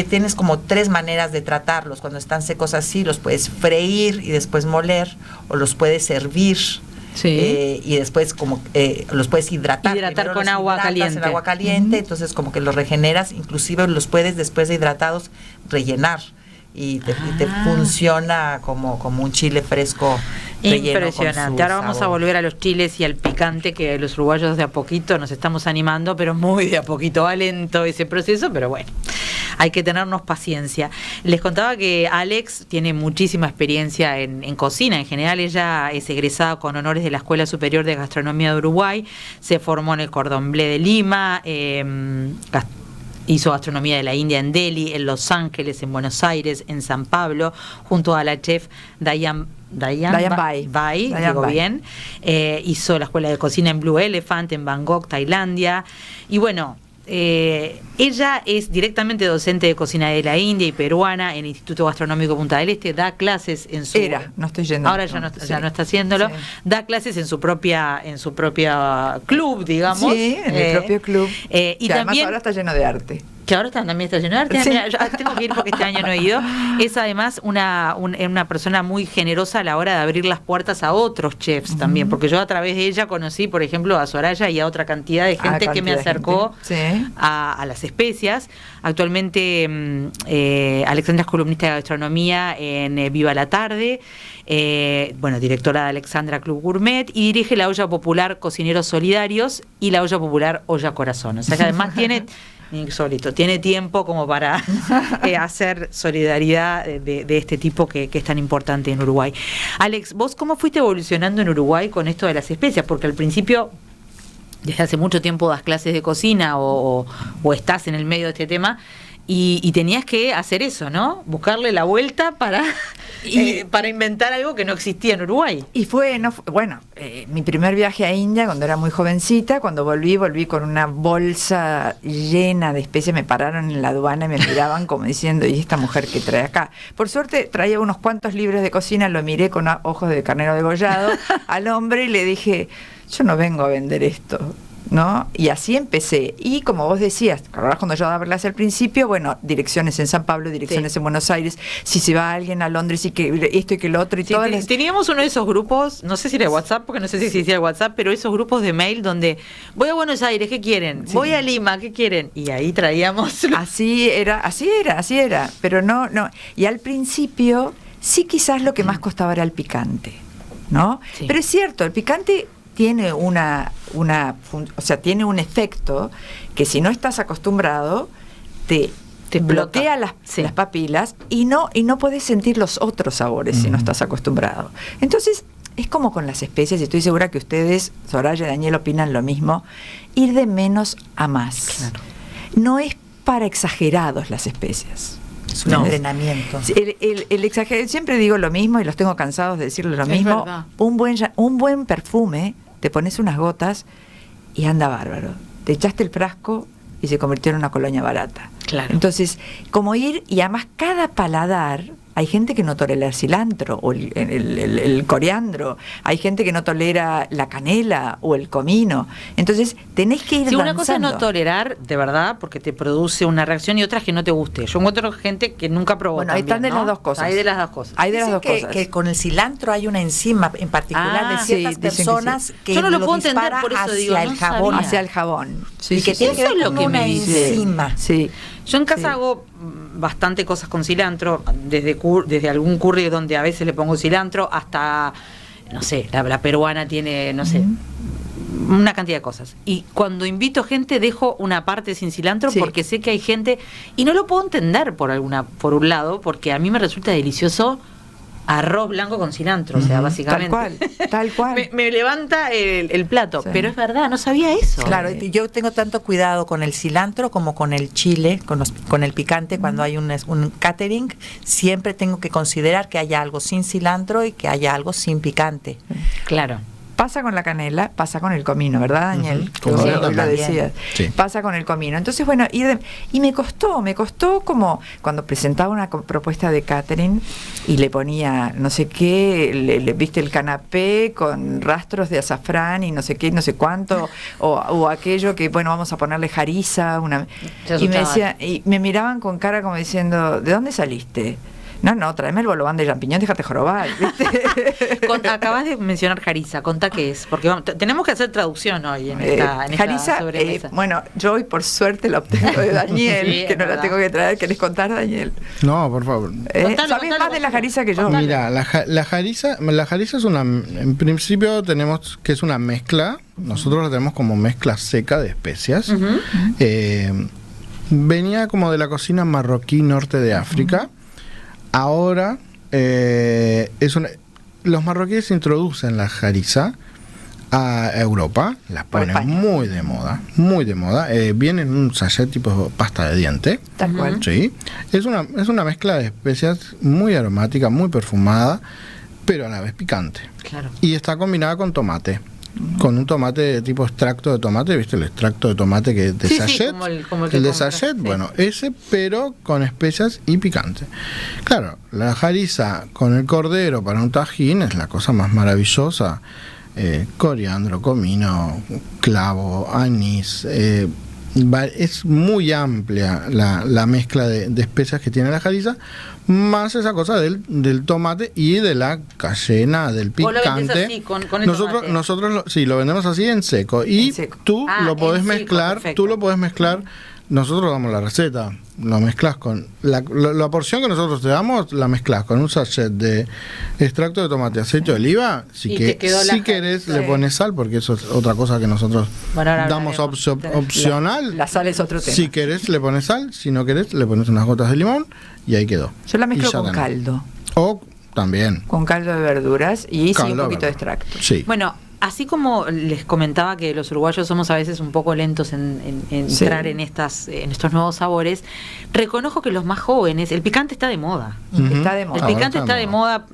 Speaker 5: tienes como 3 maneras de tratarlos. Cuando están secos así, los puedes freír y después moler, o los puedes hervir.
Speaker 2: Sí.
Speaker 5: Y después como los puedes hidratar.
Speaker 2: Hidratar
Speaker 5: Primero
Speaker 2: con
Speaker 5: los
Speaker 2: agua
Speaker 5: hidratas
Speaker 2: caliente.
Speaker 5: en agua caliente, entonces como que los regeneras, inclusive los puedes después de hidratados rellenar. Y te funciona como un chile fresco relleno con
Speaker 2: Impresionante.
Speaker 5: su
Speaker 2: Ahora vamos a
Speaker 5: sabor.
Speaker 2: volver a los chiles y al picante, que los uruguayos de a poquito nos estamos animando, pero muy de a poquito, va lento ese proceso, pero bueno, hay que tenernos paciencia. Les contaba que Alex tiene muchísima experiencia en cocina. En general, ella es egresada con honores de la Escuela Superior de Gastronomía de Uruguay, se formó en el Cordon Bleu de Lima, hizo gastronomía de la India en Delhi, en Los Ángeles, en Buenos Aires, en San Pablo, junto a la chef Diane
Speaker 3: Bai.
Speaker 2: Bai,
Speaker 3: Diane
Speaker 2: digo
Speaker 3: Bai.
Speaker 2: bien. Hizo la escuela de cocina en Blue Elephant, en Bangkok, Tailandia. Y bueno, ella es directamente docente de cocina de la India y peruana en el Instituto Gastronómico Punta del Este, da clases en su...
Speaker 3: no estoy yendo.
Speaker 2: Ahora ya no está haciéndolo.
Speaker 3: Sí.
Speaker 2: Da clases en su propia club, digamos.
Speaker 3: Sí, en el propio club.
Speaker 2: Y
Speaker 3: que además
Speaker 2: también
Speaker 3: ahora está lleno de arte.
Speaker 2: que ahora también está lleno de arte.
Speaker 3: Sí.
Speaker 2: Mira, yo tengo que ir porque este año no he ido. Es además una persona muy generosa a la hora de abrir las puertas a otros chefs también, porque yo a través de ella conocí, por ejemplo, a Soraya y a otra cantidad de gente que me
Speaker 3: cantidad de
Speaker 2: acercó
Speaker 3: gente. Sí.
Speaker 2: a las especias. Actualmente Alexandra es columnista de gastronomía en Viva la Tarde, directora de Alexandra Club Gourmet, y dirige la olla popular Cocineros Solidarios y la olla popular Olla Corazón. O sea que además tiene tiempo como para hacer solidaridad de este tipo que es tan importante en Uruguay. Alex, ¿vos cómo fuiste evolucionando en Uruguay con esto de las especias? Porque al principio, desde hace mucho tiempo das clases de cocina o estás en el medio de este tema, Y tenías que hacer eso, ¿no? Buscarle la vuelta para inventar algo que no existía en Uruguay.
Speaker 3: Y mi primer viaje a India, cuando era muy jovencita, cuando volví con una bolsa llena de especias. Me pararon en la aduana y me miraban como diciendo, ¿y esta mujer qué trae acá? Por suerte traía unos cuantos libros de cocina, lo miré con ojos de carnero degollado al hombre y le dije, yo no vengo a vender esto, ¿no? Y así empecé. Y como vos decías, cuando yo daba clase al principio, direcciones en San Pablo, direcciones en Buenos Aires, si se va alguien a Londres y que esto y que lo otro y todo.
Speaker 2: Teníamos uno de esos grupos, no sé si era WhatsApp, porque no sé si existía el WhatsApp, pero esos grupos de mail donde voy a Buenos Aires, ¿qué quieren? Voy a Lima, ¿qué quieren? Y ahí traíamos. Así
Speaker 3: era. Pero no. Y al principio, sí, quizás lo que más costaba era el picante, ¿no? Sí. Pero es cierto, el picante tiene tiene un efecto que si no estás acostumbrado te bloquea las papilas y no podés sentir los otros sabores si no estás acostumbrado. Entonces es como con las especias, y estoy segura que ustedes, Soraya y Daniel, opinan lo mismo, ir de menos a más. Claro. No es para exagerados las especias.
Speaker 5: Es un entrenamiento.
Speaker 3: El exagerado, siempre digo lo mismo y los tengo cansados de decirle lo mismo.
Speaker 2: Verdad.
Speaker 3: Un buen perfume, te pones unas gotas y anda bárbaro. Te echaste el frasco y se convirtió en una colonia barata.
Speaker 2: Claro.
Speaker 3: Entonces, como ir, y además cada paladar, hay gente que no tolera el cilantro o el coriandro, hay gente que no tolera la canela o el comino. Entonces, tenés que ir danzando.
Speaker 2: Una cosa es no tolerar, de verdad, porque te produce una reacción, y otra es que no te guste. Yo encuentro gente que nunca probó.
Speaker 3: Bueno, ahí están de las dos cosas.
Speaker 2: Hay de las dos cosas.
Speaker 3: Hay de las dos cosas.
Speaker 5: Que con el cilantro hay una enzima en particular de ciertas personas que
Speaker 2: yo no lo puedo
Speaker 5: dispara
Speaker 2: entender, por eso
Speaker 5: hacia
Speaker 2: digo,
Speaker 5: el jabón.
Speaker 3: Hacia el jabón.
Speaker 5: Sí, y que tiene que ver con una enzima.
Speaker 3: Sí.
Speaker 2: Yo en casa hago bastante cosas con cilantro, desde algún curry donde a veces le pongo cilantro hasta, no sé, la peruana tiene, no sé, una cantidad de cosas. Y cuando invito gente dejo una parte sin cilantro porque sé que hay gente, y no lo puedo entender por un lado, porque a mí me resulta delicioso arroz blanco con cilantro, o sea, básicamente.
Speaker 3: Tal cual.
Speaker 2: me levanta el plato, pero es verdad, no sabía eso.
Speaker 5: Claro, yo tengo tanto cuidado con el cilantro como con el chile, con el picante. Cuando hay un catering, siempre tengo que considerar que haya algo sin cilantro y que haya algo sin picante.
Speaker 2: Claro.
Speaker 3: Pasa con la canela, pasa con el comino, ¿verdad, Daniel?
Speaker 4: Hoy
Speaker 3: lo decías.
Speaker 4: Sí.
Speaker 3: Pasa con el comino. Entonces, y me costó como cuando presentaba una propuesta de catering y le ponía no sé qué, le viste el canapé con rastros de azafrán y no sé qué, no sé cuánto, o aquello que, vamos a ponerle jariza, y me decía, y me miraban con cara como diciendo, ¿de dónde saliste? No, tráeme el bolobán de champiñón, déjate jorobar, ¿viste?
Speaker 2: Acabas de mencionar jariza, contá qué es, porque tenemos que hacer traducción hoy en esta
Speaker 3: jariza,
Speaker 2: sobremesa.
Speaker 3: Yo hoy por suerte la obtengo de Daniel,
Speaker 2: Sí,
Speaker 3: que no la tengo que traer. ¿Querés contar, Daniel?
Speaker 4: No, por favor.
Speaker 3: ¿Sabés más de la jariza que yo?
Speaker 4: Mira, la jariza es en principio tenemos que es una mezcla, nosotros la tenemos como mezcla seca de especias. Venía como de la cocina marroquí norte de África. Ahora, los marroquíes introducen la jariza a Europa, la ponen muy de moda, viene en un sachet tipo pasta de diente.
Speaker 3: Tal cual.
Speaker 4: Sí, es una mezcla de especias muy aromática, muy perfumada, pero a la vez picante.
Speaker 2: Claro.
Speaker 4: Y está combinada con tomate. Con un tomate tipo extracto de tomate, ¿viste? El extracto de tomate que de sachet.
Speaker 2: Como
Speaker 4: el de sachet, ese, pero con especias y picante. Claro, la jariza con el cordero para un tajín es la cosa más maravillosa. Coriandro, comino, clavo, anís. Es muy amplia la mezcla de especias que tiene la jariza, más esa cosa del tomate y de la cayena, del picante.
Speaker 2: ¿Vos lo vendés así, con el tomate?
Speaker 4: Nosotros lo vendemos así en seco. Y tú lo podés mezclar, nosotros damos la receta, lo mezclas con la porción que nosotros te damos, la mezclas con un sachet de extracto de tomate, aceite de oliva. Si querés le pones sal, porque eso es otra cosa que nosotros damos opcional.
Speaker 3: La sal es otro tema.
Speaker 4: Si querés le pones sal, si no querés le pones unas gotas de limón y ahí quedó.
Speaker 3: Yo la mezclo con caldo.
Speaker 4: O también
Speaker 3: con caldo de verduras y un poquito de extracto.
Speaker 4: Sí.
Speaker 2: Bueno, así como les comentaba que los uruguayos somos a veces un poco lentos en entrar en estos nuevos sabores, reconozco que los más jóvenes, el picante está de moda.
Speaker 3: Está de moda.
Speaker 2: El picante está de moda.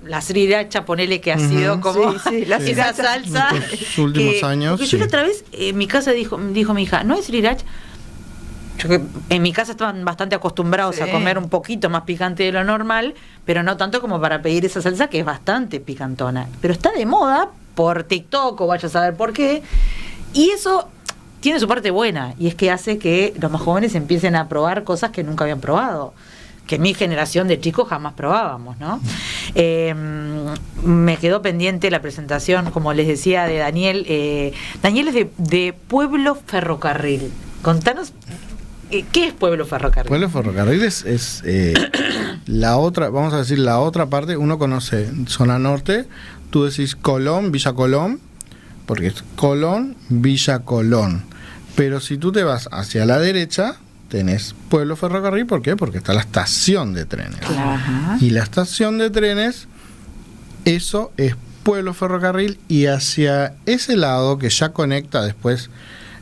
Speaker 2: La sriracha, ponele que ha sido como esa salsa.
Speaker 4: En los últimos años.
Speaker 2: Porque yo la otra vez en mi casa dijo mi hija, ¿no es sriracha? Yo que en mi casa estaban bastante acostumbrados a comer un poquito más picante de lo normal, pero no tanto como para pedir esa salsa que es bastante picantona. Pero está de moda por TikTok o vaya a saber por qué. Y eso tiene su parte buena, y es que hace que los más jóvenes empiecen a probar cosas que nunca habían probado, que mi generación de chicos jamás probábamos, ¿no? Me quedó pendiente la presentación, como les decía, de Daniel. Daniel es de Pueblo Ferrocarril. Contanos, ¿qué es Pueblo Ferrocarril?
Speaker 4: Pueblo Ferrocarril es la otra, vamos a decir, la otra parte. Uno conoce zona norte, tú decís Colón, Villa Colón, porque es Colón, Villa Colón. Pero si tú te vas hacia la derecha, tenés Pueblo Ferrocarril. ¿Por qué? Porque está la estación de trenes.
Speaker 3: Ajá.
Speaker 4: Y la estación de trenes, eso es Pueblo Ferrocarril, y hacia ese lado que ya conecta después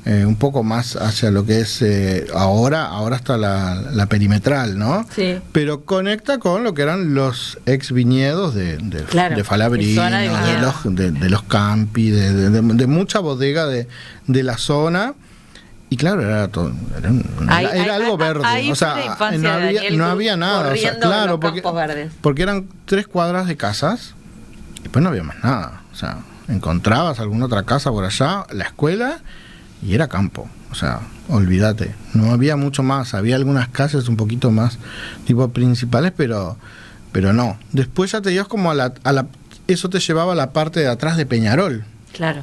Speaker 4: un poco más hacia lo que es ahora está la perimetral, ¿no?
Speaker 2: Sí.
Speaker 4: Pero conecta con lo que eran los ex viñedos de Falabrino,
Speaker 2: zona de viñedo.
Speaker 4: de los campi, de mucha bodega de la zona. Y claro, era todo, era algo verde,
Speaker 2: ahí
Speaker 4: o sea,
Speaker 2: fue la infancia de Daniel,
Speaker 4: no había nada, o sea, claro, porque eran 3 cuadras de casas y después no había más nada, o sea, encontrabas alguna otra casa por allá, la escuela, y era campo, o sea, olvídate, no había mucho más, había algunas casas un poquito más tipo principales, pero no. Después ya te ibas como eso te llevaba a la parte de atrás de Peñarol.
Speaker 2: Claro.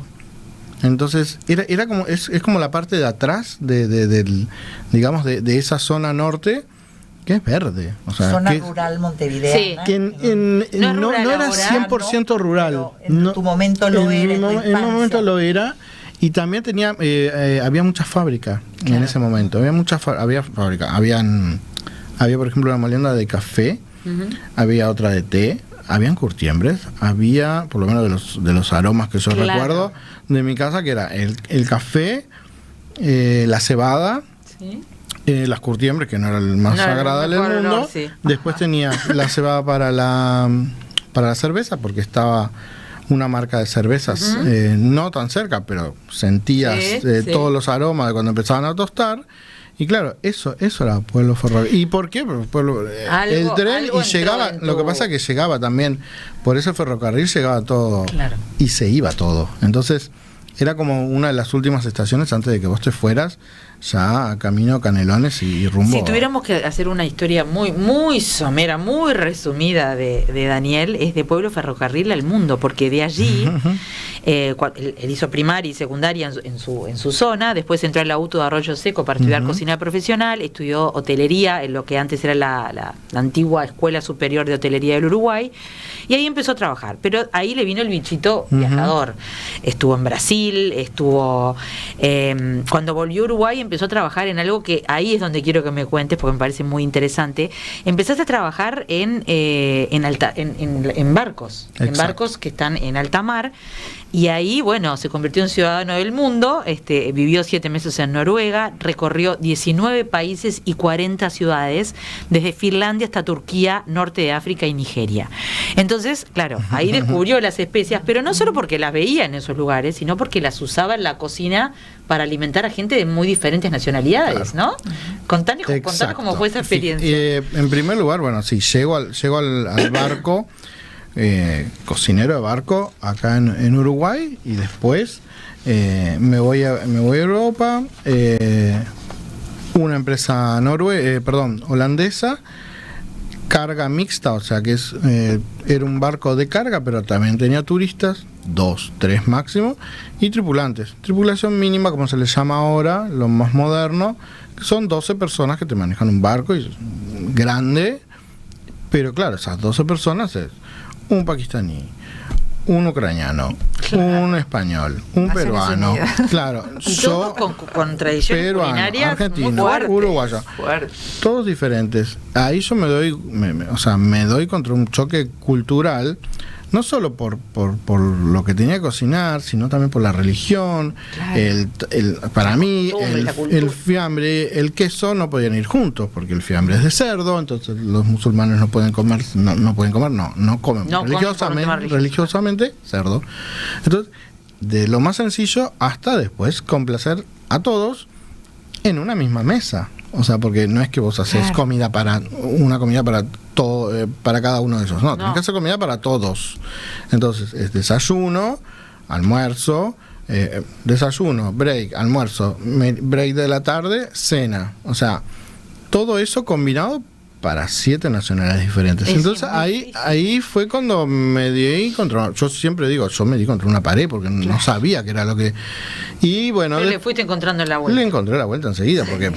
Speaker 4: Entonces era como es como la parte de atrás del digamos de esa zona norte, que es verde, o sea,
Speaker 5: zona rural montevideana.
Speaker 2: Sí.
Speaker 4: Que no era 100% rural.
Speaker 5: En tu momento lo era.
Speaker 4: En el momento lo era. Y también tenía había muchas fábricas en ese momento. Había fábricas. Había por ejemplo una molienda de café, había otra de té, habían curtiembres, había, por lo menos de los aromas que yo recuerdo de mi casa, que era el café, la cebada, las curtiembres, que no era el más agradable del mundo. Después tenía la cebada para la cerveza, porque estaba una marca de cervezas no tan cerca, pero sentías todos los aromas de cuando empezaban a tostar. Y claro, eso era Pueblo Ferrocarril. ¿Y por qué? El tren, y llegaba, lo que pasa es que llegaba también, por ese ferrocarril llegaba todo, y se iba todo. Entonces, era como una de las últimas estaciones antes de que vos te fueras, ya camino a Canelones y rumbo.
Speaker 2: Si tuviéramos que hacer una historia muy, muy somera, muy resumida de Daniel, es de Pueblo Ferrocarril al mundo, porque de allí él hizo primaria y secundaria en su zona, después entró a la UTU de Arroyo Seco para estudiar cocina profesional, estudió hotelería en lo que antes era la antigua Escuela Superior de Hotelería del Uruguay, y ahí empezó a trabajar, pero ahí le vino el bichito viajador. Estuvo en Brasil, cuando volvió a Uruguay empezó a trabajar en algo que ahí es donde quiero que me cuentes, porque me parece muy interesante. Empezaste a trabajar en barcos. Exacto. En barcos que están en alta mar, y ahí, bueno, se convirtió en ciudadano del mundo, vivió 7 meses en Noruega, recorrió 19 países y 40 ciudades, desde Finlandia hasta Turquía, norte de África y Nigeria. Entonces, claro, ahí descubrió las especias, pero no solo porque las veía en esos lugares, sino porque las usaba en la cocina para alimentar a gente de muy diferentes nacionalidades, ¿no? Contanos cómo fue esa experiencia.
Speaker 4: En primer lugar, bueno, sí, llego al barco, cocinero de barco acá en Uruguay, y después me voy a Europa, una empresa holandesa, carga mixta, o sea que era un barco de carga, pero también tenía turistas, 2, 3 máximo, y tripulantes. Tripulación mínima, como se le llama ahora, lo más moderno, son 12 personas que te manejan un barco grande, pero claro, esas 12 personas es un pakistaní, un ucraniano, un español, un peruano, claro,
Speaker 2: todos con tradiciones culinarias
Speaker 4: argentino, uruguayo, todos diferentes. Ahí yo me doy contra un choque cultural no solo por lo que tenía que cocinar, sino también por la religión.
Speaker 3: Claro.
Speaker 4: Para mí,
Speaker 2: la cultura.
Speaker 4: el fiambre, el queso no podían ir juntos, porque el fiambre es de cerdo, entonces los musulmanes no pueden comer, no comen religiosamente cerdo. Entonces, de lo más sencillo hasta después complacer a todos en una misma mesa. O sea, porque no es que vos haces una comida para todo, para cada uno de esos. No, tenés que hacer comida para todos. Entonces, es desayuno, almuerzo, break, almuerzo, break de la tarde, cena. O sea, todo eso combinado para 7 nacionalidades diferentes. Entonces ahí fue cuando me di contra, yo siempre digo, yo me di contra una pared porque no sabía qué era lo que... Y bueno...
Speaker 2: Pero le fuiste encontrando la vuelta.
Speaker 4: Le encontré la vuelta enseguida, porque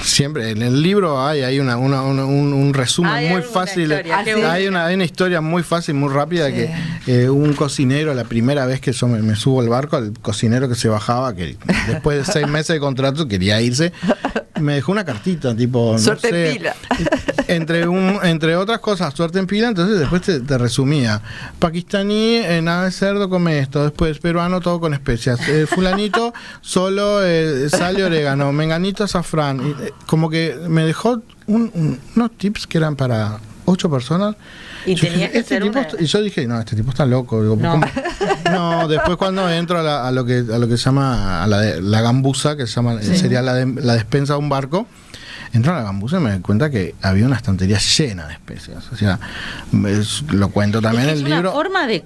Speaker 4: siempre en el libro hay un resumen muy fácil. Hay una historia muy fácil, muy rápida, que un cocinero, la primera vez que yo me subo al barco, el cocinero que se bajaba, que después de 6 meses de contrato quería irse, me dejó una cartita, tipo,
Speaker 3: suerte
Speaker 4: no sé,
Speaker 3: en pila.
Speaker 4: Entre otras cosas, suerte en pila. Entonces después te resumía: pakistaní, nada de cerdo, come esto; después peruano, todo con especias; fulanito, solo sal y orégano; menganito, azafrán. Como que me dejó unos tips que eran para 8 personas.
Speaker 2: Y tenías que hacer
Speaker 4: y yo dije, no, este tipo está loco. Digo, no, después cuando entro a lo que se llama la gambuza, que se llama, sería la despensa de un barco, entro a la gambuza y me doy cuenta que había una estantería llena de especias. O sea, lo cuento también en el libro.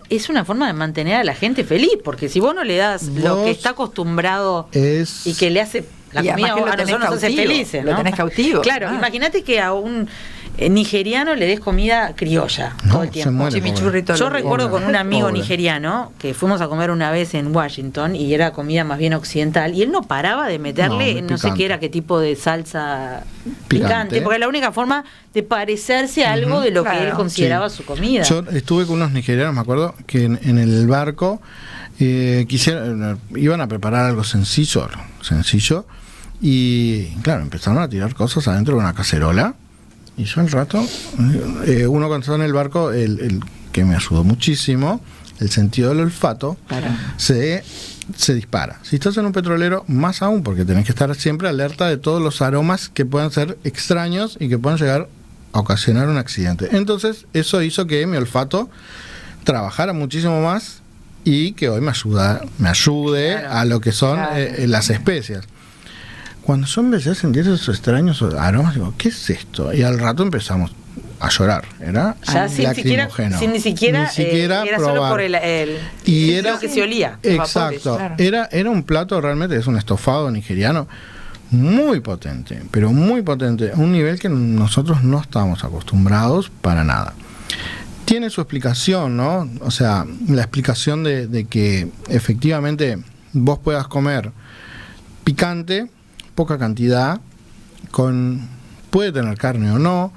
Speaker 2: Es una forma de mantener a la gente feliz, porque si vos no le das lo que está acostumbrado y que le hace la comida, a nosotros nos hace felices, ¿no?
Speaker 3: Lo tenés cautivo.
Speaker 2: Claro, imagínate que a un nigeriano le des comida criolla todo el tiempo. Yo recuerdo con un amigo nigeriano que fuimos a comer una vez en Washington y era comida más bien occidental, y él no paraba de meterle no sé qué era, qué tipo de salsa picante, porque es la única forma de parecerse a algo de lo que él consideraba su comida.
Speaker 4: Yo estuve con unos nigerianos, me acuerdo, que en el barco iban a preparar algo sencillo, y claro, empezaron a tirar cosas adentro de una cacerola. Y yo al rato, uno cuando estaba en el barco, el que me ayudó muchísimo, el sentido del olfato, se dispara. Si estás en un petrolero, más aún, porque tenés que estar siempre alerta de todos los aromas que puedan ser extraños y que puedan llegar a ocasionar un accidente. Entonces, eso hizo que mi olfato trabajara muchísimo más y que hoy me ayude a lo que son las especias. Cuando yo empecé a sentir esos extraños aromas, digo, ¿qué es esto? Y al rato empezamos a llorar. Era lacrimógeno.
Speaker 2: Ni siquiera era
Speaker 4: probar.
Speaker 2: solo por
Speaker 4: y era
Speaker 2: lo que se olía.
Speaker 4: Exacto. Vapores, era un plato realmente, es un estofado nigeriano muy potente, pero muy potente, a un nivel que nosotros no estábamos acostumbrados para nada. Tiene su explicación, ¿no? O sea, la explicación de que efectivamente vos puedas comer picante, poca cantidad, puede tener carne o no.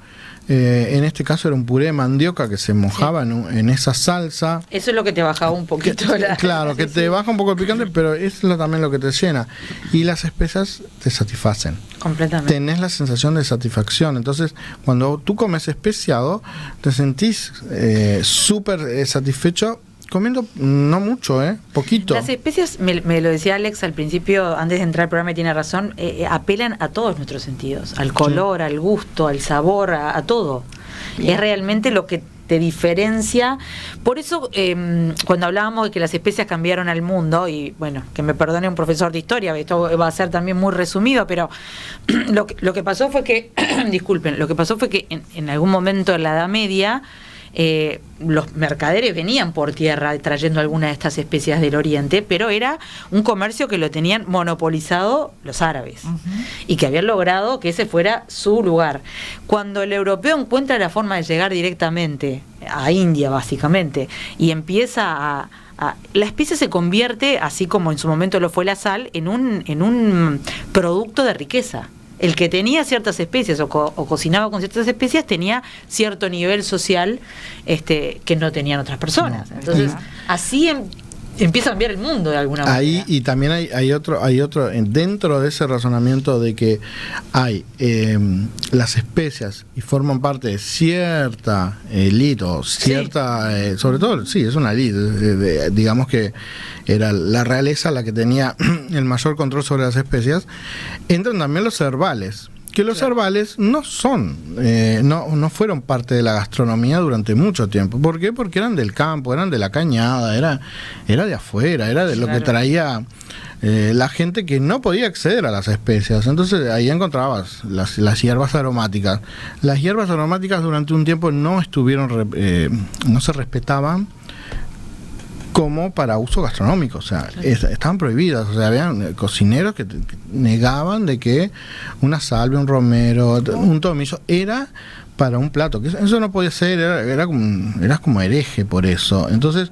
Speaker 4: En este caso era un puré de mandioca que se mojaba en esa salsa.
Speaker 2: Eso es lo que te bajaba un poquito.
Speaker 4: Claro, que te baja un poco el picante, pero es también lo que te llena. Y las especias te satisfacen.
Speaker 2: Completamente.
Speaker 4: Tenés la sensación de satisfacción. Entonces, cuando tú comes especiado, te sentís súper satisfecho. Comiendo no mucho, poquito.
Speaker 2: Las especias, me lo decía Alex al principio, antes de entrar al programa, y tiene razón, apelan a todos nuestros sentidos, al color, al gusto, al sabor, a todo. Bien. Es realmente lo que te diferencia. Por eso, cuando hablábamos de que las especias cambiaron al mundo, y bueno, que me perdone un profesor de historia, esto va a ser también muy resumido, pero lo que pasó fue que, disculpen, lo que pasó fue que en algún momento en la Edad Media, los mercaderes venían por tierra trayendo algunas de estas especias del Oriente, pero era un comercio que lo tenían monopolizado los árabes, y que habían logrado que ese fuera su lugar. Cuando el europeo encuentra la forma de llegar directamente a India, básicamente, y empieza la especia se convierte, así como en su momento lo fue la sal, en un producto de riqueza. El que tenía ciertas especies o cocinaba con ciertas especias tenía cierto nivel social que no tenían otras personas. Entonces, así empieza a cambiar el mundo de alguna manera.
Speaker 4: Ahí, y también hay otro dentro de ese razonamiento de que hay las especias y forman parte de cierta élite, o cierta, sobre todo, sí, es una élite, digamos que era la realeza la que tenía el mayor control sobre las especias. Entran también los herbales, que los herbales no son, no fueron parte de la gastronomía durante mucho tiempo. ¿Por qué? Porque eran del campo, eran de la cañada, era de afuera, era de lo que traía la gente que no podía acceder a las especias. Entonces ahí encontrabas las hierbas aromáticas. Las hierbas aromáticas durante un tiempo no se respetaban como para uso gastronómico, o sea, estaban prohibidas, o sea, habían cocineros que negaban de que una salvia, un romero, un tomillo era para un plato, que eso no podía ser, eras como hereje por eso. Entonces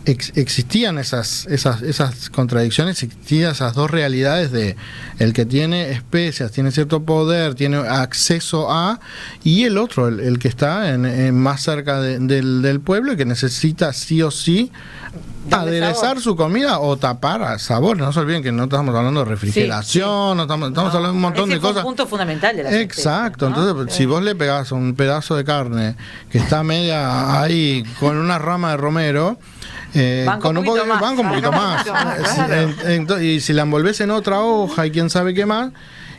Speaker 4: existían esas contradicciones, existían esas dos realidades de el que tiene especias, tiene cierto poder, tiene acceso a, y el otro, el que está más cerca del pueblo y que necesita sí o sí aderezar su comida o tapar sabor. No se olviden que no estamos hablando de refrigeración, no estamos hablando de un montón de cosas.
Speaker 2: Es un punto fundamental de la
Speaker 4: Exacto,
Speaker 2: especias, ¿no?
Speaker 4: Entonces si vos le pegás un pedazo de carne que está media ahí con una rama de romero, con un poquito más. Y si la envolvés en otra hoja y quién sabe qué más,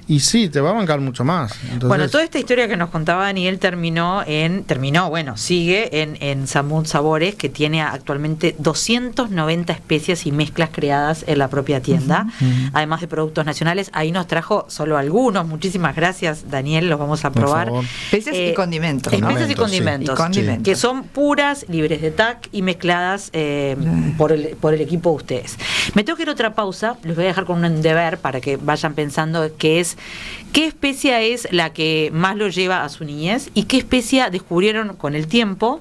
Speaker 4: y sí, te va a bancar mucho más. Entonces,
Speaker 2: bueno, toda esta historia que nos contaba Daniel sigue en Samut Sabores, que tiene actualmente 290 especias y mezclas creadas en la propia tienda, además de productos nacionales. Ahí nos trajo solo algunos. Muchísimas gracias, Daniel, los vamos a probar.
Speaker 3: Especias y condimentos, ¿no?
Speaker 2: Especias y condimentos, que son puras, libres de TAC y mezcladas por el equipo de ustedes. Me tengo que ir a otra pausa, les voy a dejar con un deber para que vayan pensando que es ¿qué especia es la que más lo lleva a su niñez y qué especia descubrieron con el tiempo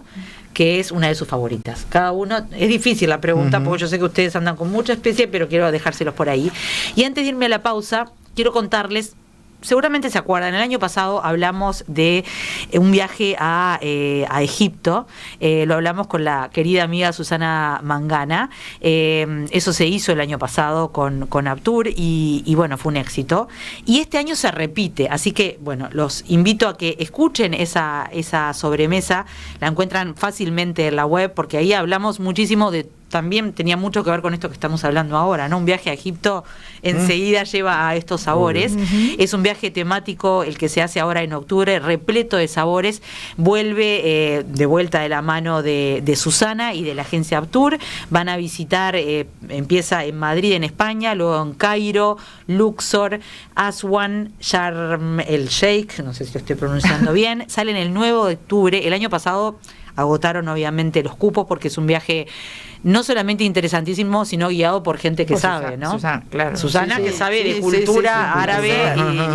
Speaker 2: que es una de sus favoritas? Cada uno, es difícil la pregunta porque yo sé que ustedes andan con mucha especia, pero quiero dejárselos por ahí. Y antes de irme a la pausa, quiero contarles, seguramente se acuerdan, el año pasado hablamos de un viaje a Egipto, lo hablamos con la querida amiga Susana Mangana, eso se hizo el año pasado con Aptur y bueno, fue un éxito. Y este año se repite, así que bueno, los invito a que escuchen esa sobremesa, la encuentran fácilmente en la web, porque ahí hablamos muchísimo de, también tenía mucho que ver con esto que estamos hablando ahora, ¿no? Un viaje a Egipto enseguida lleva a estos sabores. Es un viaje temático el que se hace ahora en octubre, repleto de sabores. Vuelve de vuelta de la mano de Susana y de la agencia Aptur. Van a visitar, empieza en Madrid, en España, luego en Cairo, Luxor, Aswan, Sharm el Sheikh, no sé si lo estoy pronunciando bien. Salen el 9 de octubre. El año pasado agotaron obviamente los cupos porque es un viaje no solamente interesantísimo, sino guiado por gente que sabe, ¿no?
Speaker 3: Susana, claro.
Speaker 2: Susana, que sabe de cultura árabe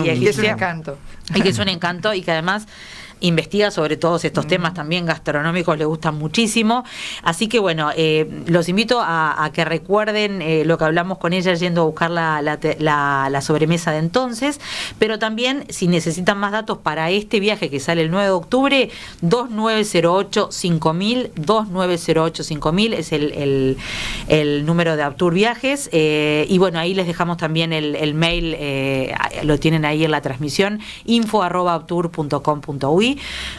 Speaker 2: y egipcia.
Speaker 3: Que es un encanto.
Speaker 2: Y que es un encanto y que además investiga sobre todos estos temas también gastronómicos, le gustan muchísimo. Así que bueno, los invito a que recuerden lo que hablamos con ella yendo a buscar la sobremesa de entonces, pero también si necesitan más datos para este viaje que sale el 9 de octubre, 2908-5000, 2908-5000 es el número de Aptur Viajes, y bueno, ahí les dejamos también el mail, lo tienen ahí en la transmisión, info@aptur.com.uy.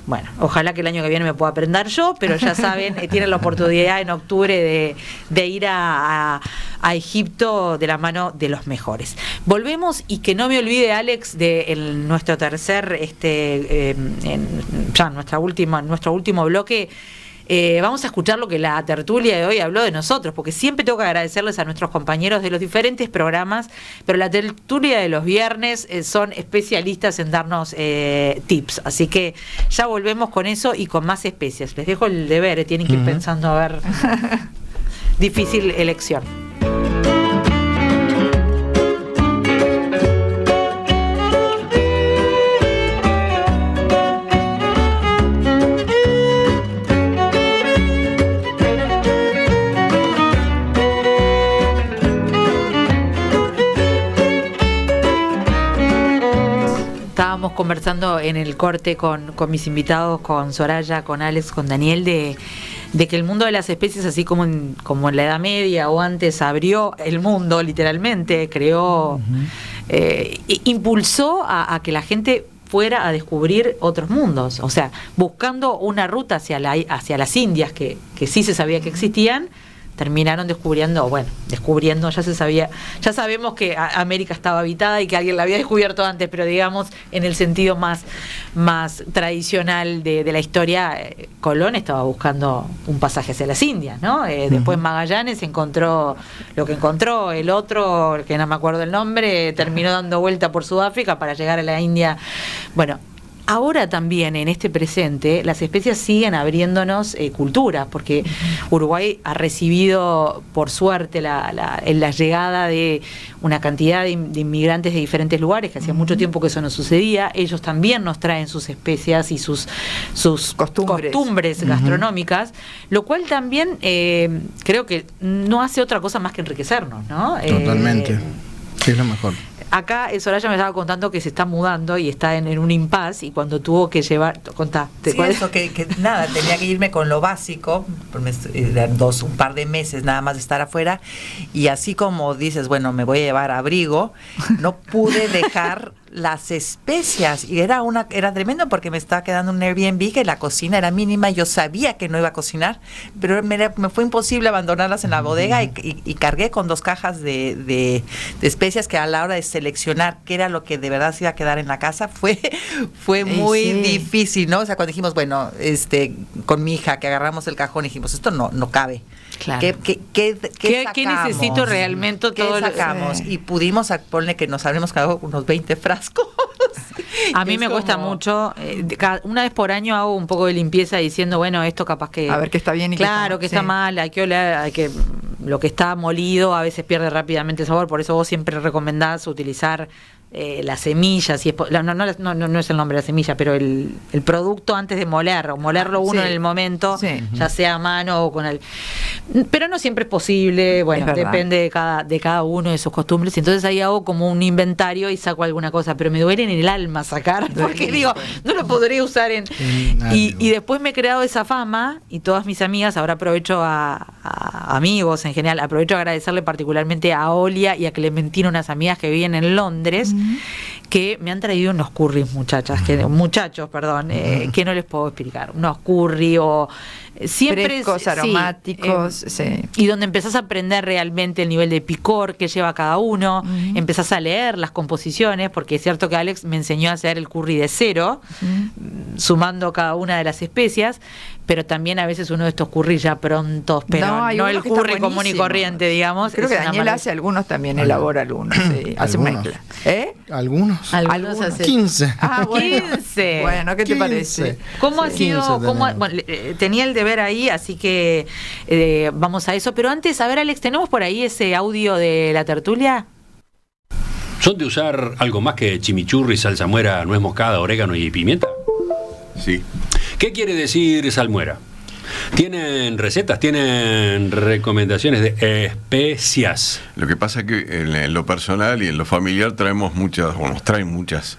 Speaker 2: Bueno, ojalá que el año que viene me pueda aprender yo, pero ya saben, tienen la oportunidad en octubre de ir a Egipto de la mano de los mejores. Volvemos, y que no me olvide, Alex, de nuestro tercer, nuestro último bloque. Vamos a escuchar lo que la tertulia de hoy habló de nosotros, porque siempre tengo que agradecerles a nuestros compañeros de los diferentes programas, pero la tertulia de los viernes son especialistas en darnos tips, así que ya volvemos con eso y con más especias. Les dejo el deber, tienen que ir pensando, a ver, difícil elección. Estábamos conversando en el corte con mis invitados, con Soraya, con Alex, con Daniel, de de que el mundo de las especies, así como en la Edad Media o antes, abrió el mundo literalmente, creó, impulsó a que la gente fuera a descubrir otros mundos, o sea, buscando una ruta hacia las Indias que sí se sabía que existían, terminaron descubriendo, ya se sabía, ya sabemos que América estaba habitada y que alguien la había descubierto antes, pero digamos en el sentido más tradicional de la historia, Colón estaba buscando un pasaje hacia las Indias, ¿no? Después Magallanes encontró lo que encontró, el otro, que no me acuerdo el nombre, terminó dando vuelta por Sudáfrica para llegar a la India. Bueno, ahora también, en este presente, las especies siguen abriéndonos cultura, porque Uruguay ha recibido, por suerte, la llegada de una cantidad de inmigrantes de diferentes lugares, que hacía mucho tiempo que eso no sucedía. Ellos también nos traen sus especias y sus costumbres gastronómicas, lo cual también creo que no hace otra cosa más que enriquecernos, ¿no?
Speaker 4: Totalmente. Es lo mejor.
Speaker 2: Acá Soraya me estaba contando que se está mudando y está en un impasse, y cuando tuvo que llevar... Contaste.
Speaker 5: Sí, eso, que nada, tenía que irme con lo básico, un par de meses nada más de estar afuera, y así como dices, bueno, me voy a llevar abrigo, no pude dejar las especias, y era tremendo porque me estaba quedando un Airbnb que la cocina era mínima, yo sabía que no iba a cocinar, pero me fue imposible abandonarlas en la bodega, y cargué con 2 cajas de especias, que a la hora de seleccionar qué era lo que de verdad se iba a quedar en la casa fue muy difícil, ¿no? O sea, cuando dijimos, bueno, con mi hija, que agarramos el cajón, dijimos, esto no cabe.
Speaker 2: Claro.
Speaker 5: ¿Qué
Speaker 2: necesito realmente?
Speaker 5: ¿Qué sacamos? Y pudimos, ponle que nos habremos quedado unos 20 frascos.
Speaker 2: A mí me cuesta mucho, una vez por año hago un poco de limpieza diciendo, bueno, esto capaz que...
Speaker 3: A ver qué está bien y
Speaker 2: claro, que está mal, hay que oler, lo que está molido a veces pierde rápidamente el sabor, por eso vos siempre recomendás utilizar las semillas, no es el nombre de la semilla, pero el producto antes de moler, o molerlo uno en el momento, ya sea a mano o con el... Pero no siempre es posible, bueno, depende de cada uno de sus costumbres, entonces ahí hago como un inventario y saco alguna cosa, pero me duele en el alma sacar, porque digo, no lo podría usar y después me he creado esa fama, y todas mis amigas, ahora aprovecho a amigos en general, aprovecho a agradecerle particularmente a Olia y a Clementina, unas amigas que viven en Londres, que me han traído unos curries, muchachos, que no les puedo explicar, unos curry o siempre
Speaker 3: frescos, aromáticos,
Speaker 2: y donde empezás a aprender realmente el nivel de picor que lleva cada uno, empezás a leer las composiciones, porque es cierto que Alex me enseñó a hacer el curry de cero, sumando cada una de las especias, pero también a veces uno de estos curries ya prontos, pero no el curry común y corriente, digamos.
Speaker 3: Creo que Daniel hace algunos, también elabora algunos, hace mezcla.
Speaker 4: Algunos
Speaker 2: hace
Speaker 4: 15.
Speaker 3: Ah, bueno.
Speaker 2: 15.
Speaker 3: Bueno, ¿qué te parece?
Speaker 2: ¿Cómo ha sido? Tenía el deber ahí, así que vamos a eso. Pero antes, a ver, Alex, ¿tenemos por ahí ese audio de la tertulia?
Speaker 7: ¿Son de usar algo más que chimichurri, salsamuera, nuez moscada, orégano y pimienta?
Speaker 8: Sí.
Speaker 7: ¿Qué quiere decir salmuera? ¿Tienen recetas? ¿Tienen recomendaciones de especias?
Speaker 8: Lo que pasa es que en lo personal y en lo familiar nos traen muchos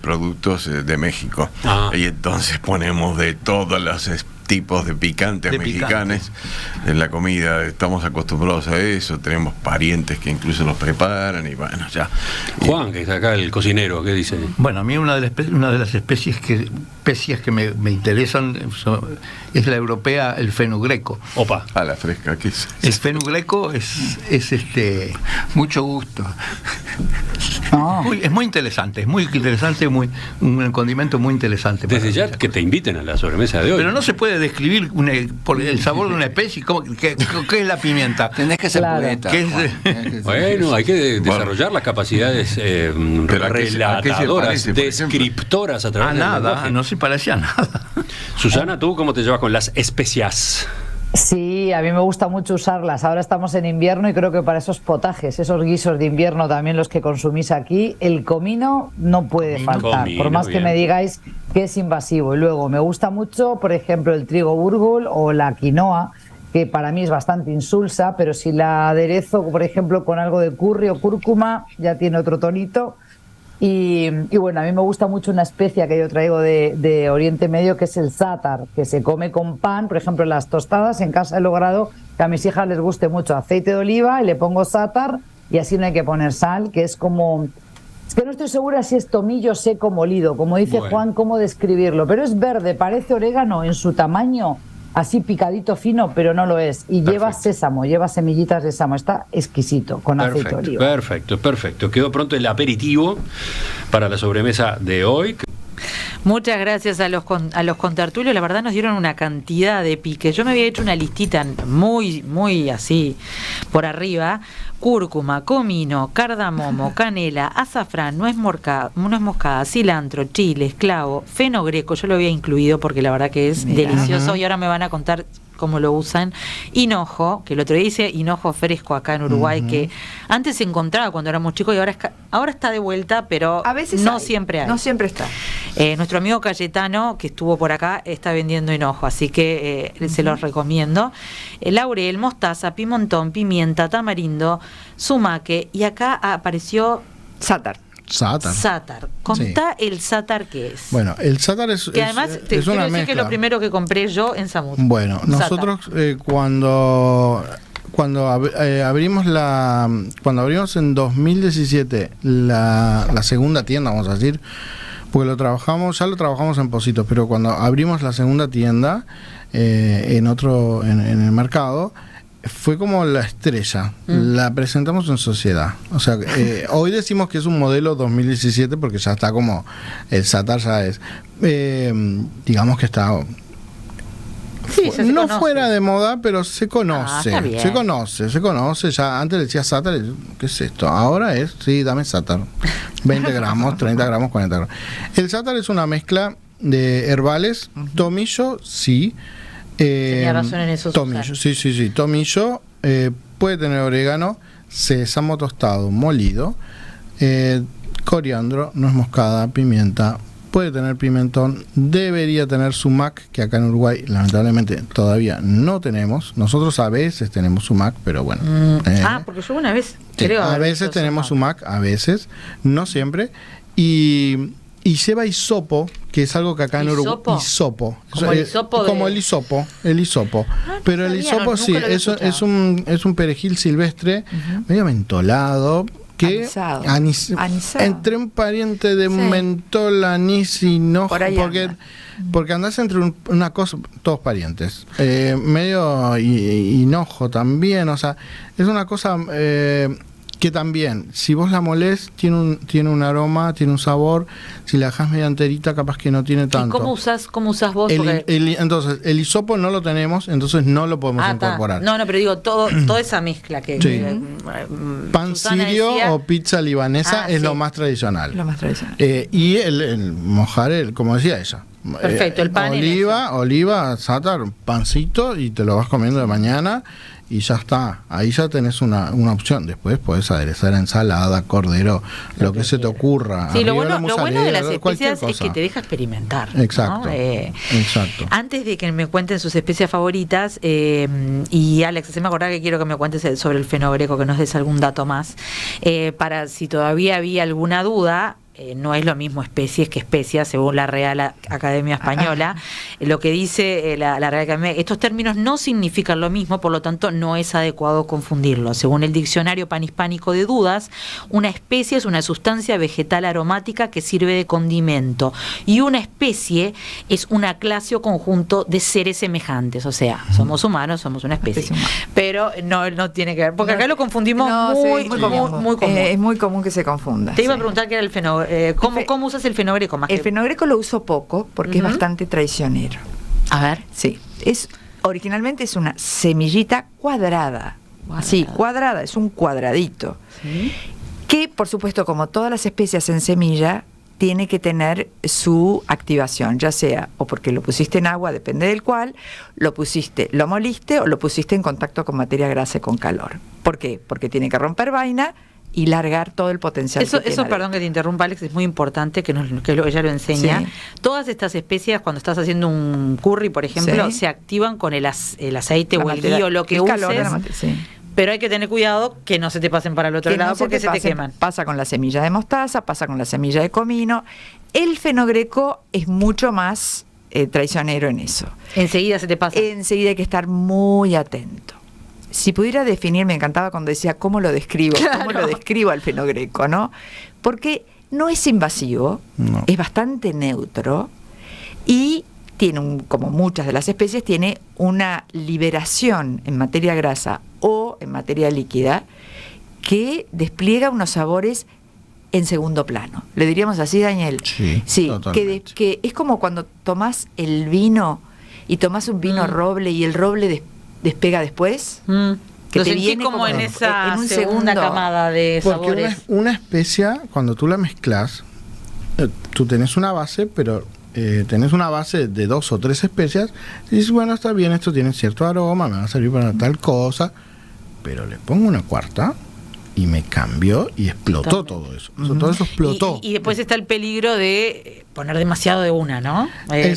Speaker 8: productos de México. Y entonces ponemos de todos los tipos de picantes mexicanos en la comida. Estamos acostumbrados a eso, tenemos parientes que incluso los preparan y bueno, ya.
Speaker 7: Juan, que está acá el cocinero, ¿qué dice?
Speaker 9: Bueno, a mí una de las especies que me interesan es la europea, el fenugreco.
Speaker 7: Opa.
Speaker 8: A la fresca, ¿qué es?
Speaker 9: El fenugreco es
Speaker 10: mucho gusto.
Speaker 9: Es muy interesante, un condimento muy interesante.
Speaker 7: Desde ya que te inviten a la sobremesa de hoy.
Speaker 9: Pero no se puede describir por el sabor de una especie. ¿Qué es la pimienta?
Speaker 10: Tenés que ser poeta.
Speaker 7: Bueno, hay que desarrollar las capacidades relatadoras, descriptoras a través del lenguaje.
Speaker 9: No se parecía a nada.
Speaker 7: Susana, ¿tú cómo te llevas con las especias?
Speaker 11: Sí, a mí me gusta mucho usarlas. Ahora estamos en invierno y creo que para esos potajes, esos guisos de invierno también los que consumís aquí, el comino no puede faltar, por más que me digáis que es invasivo. Y luego me gusta mucho, por ejemplo, el trigo burgul o la quinoa, que para mí es bastante insulsa, pero si la aderezo, por ejemplo, con algo de curry o cúrcuma, ya tiene otro tonito. Y bueno, a mí me gusta mucho una especia que yo traigo de Oriente Medio, que es el zátar, que se come con pan. Por ejemplo, en las tostadas en casa he logrado que a mis hijas les guste mucho aceite de oliva y le pongo zátar, y así no hay que poner sal, que es como... Es que no estoy segura si es tomillo seco molido, como dice Juan, cómo describirlo, pero es verde, parece orégano en su tamaño, así picadito fino, pero no lo es. Y lleva sésamo, lleva semillitas de sésamo, está exquisito, con aceite de oliva.
Speaker 7: Perfecto. Quedó pronto el aperitivo para la sobremesa de hoy.
Speaker 2: Muchas gracias a los contertulios, la verdad nos dieron una cantidad de piques. Yo me había hecho una listita muy así por arriba: cúrcuma, comino, cardamomo, canela, azafrán, nuez moscada, cilantro, chiles, clavo, fenogreco. Yo lo había incluido porque la verdad que es delicioso, y ahora me van a contar cómo lo usan. Hinojo, que el otro día dice hinojo fresco acá en Uruguay, que antes se encontraba cuando éramos chicos y ahora está de vuelta, pero
Speaker 3: a veces
Speaker 2: siempre hay.
Speaker 3: No siempre está.
Speaker 2: Nuestro amigo Cayetano, que estuvo por acá, está vendiendo hinojo, así que se los recomiendo. Laurel, mostaza, pimentón, pimienta, tamarindo, sumaque, y acá apareció
Speaker 3: zátar.
Speaker 2: Contá el zátar qué es.
Speaker 4: Bueno, el zátar es
Speaker 2: que además te
Speaker 4: es
Speaker 2: quiero
Speaker 4: una
Speaker 2: decir
Speaker 4: mezcla.
Speaker 2: que es lo primero que compré yo en Samut.
Speaker 4: Bueno, nosotros cuando abrimos en 2017 la segunda tienda, vamos a decir, porque ya lo trabajamos en Positos, pero cuando abrimos la segunda tienda en el mercado, fue como la estrella. La presentamos en sociedad. O sea, hoy decimos que es un modelo 2017 porque ya está como el zátar, ya es. Digamos que está... no fuera de moda, pero se conoce. Se conoce. Ya antes decía zátar, ¿qué es esto? Ahora es, sí, dame zátar. 20 gramos, 30 gramos, 40 gramos. El zátar es una mezcla de herbales, tomillo, sí.
Speaker 2: Tenía razón en eso.
Speaker 4: Tomillo, sí. Tomillo, puede tener orégano, sésamo tostado molido, coriandro, nuez moscada, pimienta, puede tener pimentón, debería tener sumac, que acá en Uruguay lamentablemente todavía no tenemos. Nosotros a veces tenemos sumac, pero bueno.
Speaker 2: Porque yo una vez
Speaker 4: creo a veces tenemos sumac, a veces, no siempre. Y lleva hisopo, que es algo que acá en Uruguay... Hisopo. Como el hisopo. Pero el hisopo sí, es un perejil silvestre, medio mentolado, que anisado. Entre un pariente de mentol, anís y hinojo, porque andás entre una cosa, todos parientes, medio hinojo también, o sea, es una cosa... que también, si vos la molés, tiene un aroma, tiene un sabor. Si la dejás media enterita, capaz que no tiene tanto.
Speaker 2: ¿Y cómo usás vos?
Speaker 4: Entonces, el hisopo no lo tenemos, entonces no lo podemos incorporar.
Speaker 2: No, pero digo, toda esa mezcla que...
Speaker 4: Pan sirio o pizza libanesa es lo más tradicional. Y el mojar, como decía ella.
Speaker 2: Perfecto, el pan.
Speaker 4: Oliva, zátar, pancito, y te lo vas comiendo de mañana. Y ya está, ahí ya tenés una opción. Después podés aderezar ensalada, cordero, lo que se te ocurra.
Speaker 2: Sí, lo bueno de las especias es que te deja experimentar.
Speaker 4: Exacto,
Speaker 2: ¿no?
Speaker 4: Exacto.
Speaker 2: Antes de que me cuenten sus especias favoritas, y Alex, se me acordaba que quiero que me cuentes sobre el fenogreco, que nos des algún dato más, para si todavía había alguna duda. No es lo mismo especies que especias, según la Real Academia Española. Lo que dice la Real Academia, estos términos no significan lo mismo, por lo tanto no es adecuado confundirlos. Según el diccionario panhispánico de dudas, una especie es una sustancia vegetal aromática que sirve de condimento, y una especie es una clase o conjunto de seres semejantes. O sea, somos humanos, somos una especie, pero no tiene que ver, porque acá lo confundimos muy común.
Speaker 3: Es muy común que se confunda.
Speaker 2: Te iba a preguntar qué era el fenogreco. ¿Cómo usas el fenogreco?
Speaker 3: El fenogreco lo uso poco porque es bastante traicionero.
Speaker 2: A ver.
Speaker 3: Sí. Originalmente es una semillita cuadrada. Sí, cuadrada, es un cuadradito. ¿Sí? Que, por supuesto, como todas las especias en semilla, tiene que tener su activación, ya sea o porque lo pusiste en agua, depende del cual, lo moliste o lo pusiste en contacto con materia grasa y con calor. ¿Por qué? Porque tiene que romper vaina y largar todo el potencial.
Speaker 2: Eso perdón que te interrumpa, Alex, es muy importante que ella lo enseña. Sí. Todas estas especias, cuando estás haciendo un curry, por ejemplo, se activan con el aceite o el ghee o lo que uses. Pero hay que tener cuidado que no se te pasen para el otro lado porque se te queman.
Speaker 3: Pasa con la semilla de mostaza, pasa con la semilla de comino. El fenogreco es mucho más traicionero en eso.
Speaker 2: Enseguida se te pasa.
Speaker 3: Enseguida hay que estar muy atento. Si pudiera definir, me encantaba cuando decía cómo lo describo, cómo lo describo al fenogreco, ¿no? Porque no es invasivo, es bastante neutro y tiene, como muchas de las especies, tiene una liberación en materia grasa o en materia líquida que despliega unos sabores en segundo plano. ¿Le diríamos así, Daniel? Sí, que es como cuando tomás el vino y tomás un vino roble y el roble despega después.
Speaker 2: Que lo te viene como en esa en un segunda camada de sabores.
Speaker 4: Porque una especia, cuando tú la mezclas, tú tenés una base, pero tenés una base de 2 o 3 especias y dices, bueno, está bien, esto tiene cierto aroma, me va a servir para tal cosa, pero le pongo una cuarta y me cambió y explotó todo eso. Todo eso explotó.
Speaker 2: Y después está el peligro de poner demasiado de una, ¿no?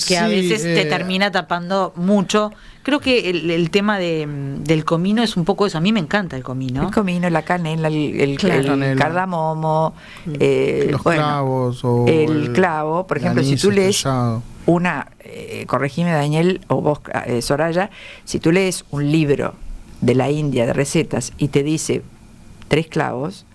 Speaker 2: Que a veces te termina tapando mucho. Creo que el tema del comino es un poco eso. A mí me encanta el comino.
Speaker 3: El comino, la canela, el cardamomo,
Speaker 4: los clavos. O
Speaker 3: el clavo. Por ejemplo, si tú lees una, corregime Daniel o vos, Soraya, si tú lees un libro de la India de recetas y te dice 3 clavos,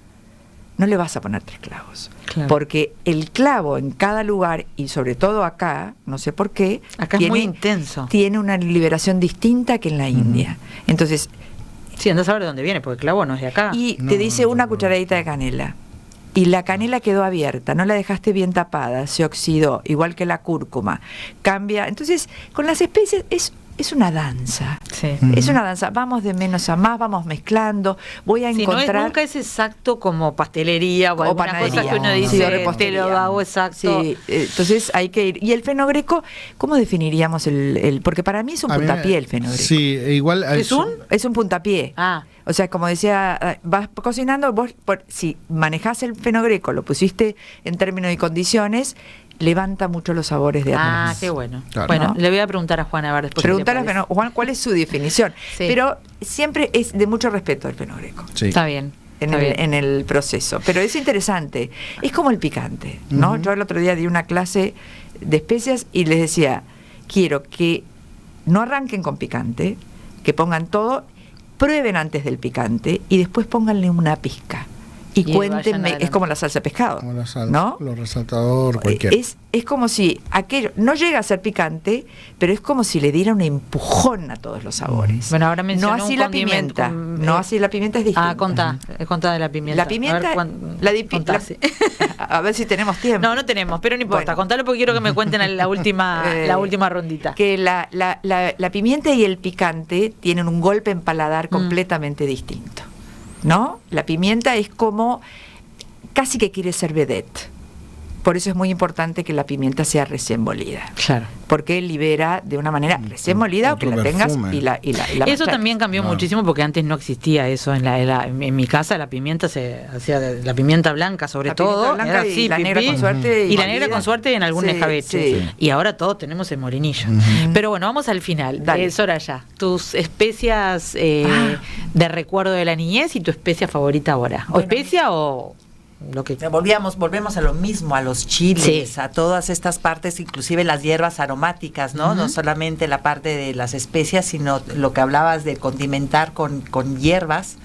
Speaker 3: no le vas a poner 3 clavos. Claro. Porque el clavo en cada lugar, y sobre todo acá, no sé por qué,
Speaker 2: acá es muy intenso.
Speaker 3: Tiene una liberación distinta que en la India. Entonces,
Speaker 2: sí, andás a ver de dónde viene, porque el clavo no es de acá.
Speaker 3: Y te dice una cucharadita de canela. Y la canela quedó abierta, no la dejaste bien tapada, se oxidó, igual que la cúrcuma. Cambia. Entonces, con las especies es una danza.
Speaker 2: Sí.
Speaker 3: Es una danza. Vamos de menos a más, vamos mezclando. Voy a encontrar.
Speaker 2: Nunca es exacto como pastelería o panadería. Cosa que uno dice, te lo hago exacto.
Speaker 3: Sí, entonces hay que ir. Y el fenogreco, ¿cómo definiríamos el? Porque para mí es un puntapié el fenogreco.
Speaker 4: Sí, igual.
Speaker 3: Es un puntapié.
Speaker 2: Ah.
Speaker 3: O sea, como decía, vas cocinando, vos, si manejás el fenogreco, lo pusiste en términos y condiciones, levanta mucho los sabores de atrás.
Speaker 2: Qué bueno.
Speaker 4: Claro.
Speaker 2: Bueno,
Speaker 3: ¿no?
Speaker 2: le voy a preguntar a Juan a ver después.
Speaker 3: Preguntarle a Juan cuál es su definición.
Speaker 2: Sí.
Speaker 3: Pero siempre es de mucho respeto el fenogreco.
Speaker 4: Sí.
Speaker 2: Está bien.
Speaker 3: En el proceso. Pero es interesante. Es como el picante, ¿no? Yo el otro día di una clase de especias y les decía, quiero que no arranquen con picante, que pongan todo, prueben antes del picante y después pónganle una pizca. Y cuéntenme, es como la salsa de pescado,
Speaker 4: como la salsa,
Speaker 3: ¿no?
Speaker 4: Los resaltador, cualquiera.
Speaker 3: Es como si aquello no llega a ser picante, pero es como si le diera un empujón a todos los sabores.
Speaker 2: Bueno, ahora mencionó
Speaker 3: no así la pimienta, no así la pimienta es distinta.
Speaker 2: Contá de la pimienta.
Speaker 3: La pimienta, a ver si tenemos tiempo.
Speaker 2: No tenemos, pero no importa. Contalo porque quiero que me cuenten la última rondita.
Speaker 3: Que la pimienta y el picante tienen un golpe en paladar completamente distinto, ¿no? La pimienta es como casi que quiere ser vedette. Por eso es muy importante que la pimienta sea recién molida.
Speaker 2: Claro.
Speaker 3: Porque libera de una manera recién molida o que la tengas y la
Speaker 2: eso también cambió muchísimo porque antes no existía eso en mi casa. La pimienta se hacía la pimienta blanca sobre todo,
Speaker 3: era así, la negra con suerte
Speaker 2: y la negra con suerte en algún escabeche. Sí. Y ahora todos tenemos el molinillo. Pero bueno, vamos al final. Soraya, tus especias de recuerdo de la niñez y tu especia favorita ahora. ¿O especia o lo que
Speaker 5: volvemos a lo mismo, a los chiles, a todas estas partes, inclusive las hierbas aromáticas, ¿no? No solamente la parte de las especias, sino lo que hablabas de condimentar con hierbas.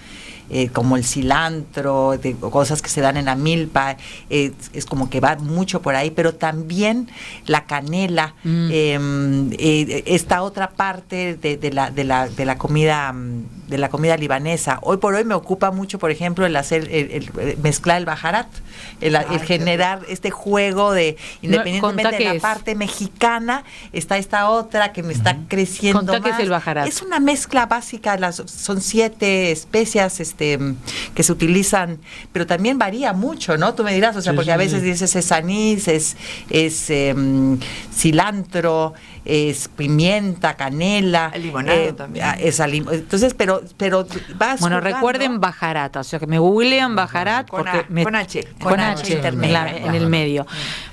Speaker 5: Como el cilantro, cosas que se dan en la milpa, es como que va mucho por ahí, pero también la canela, esta otra parte de la comida libanesa. Hoy por hoy me ocupa mucho, por ejemplo, el hacer el mezclar el baharat, el generar este juego de, independientemente de la parte mexicana, está esta otra que me está creciendo más.
Speaker 2: ¿Qué es el baharat?
Speaker 5: Es una mezcla básica, son 7 especias que se utilizan, pero también varía mucho, ¿no? Tú me dirás, o sea, porque a veces dices es anís, es cilantro, es pimienta, canela,
Speaker 3: limonado también.
Speaker 5: Entonces, pero vas
Speaker 2: bueno,
Speaker 5: jugando.
Speaker 2: Recuerden baharat, o sea, que me googlean baharat
Speaker 3: con H
Speaker 2: en el medio.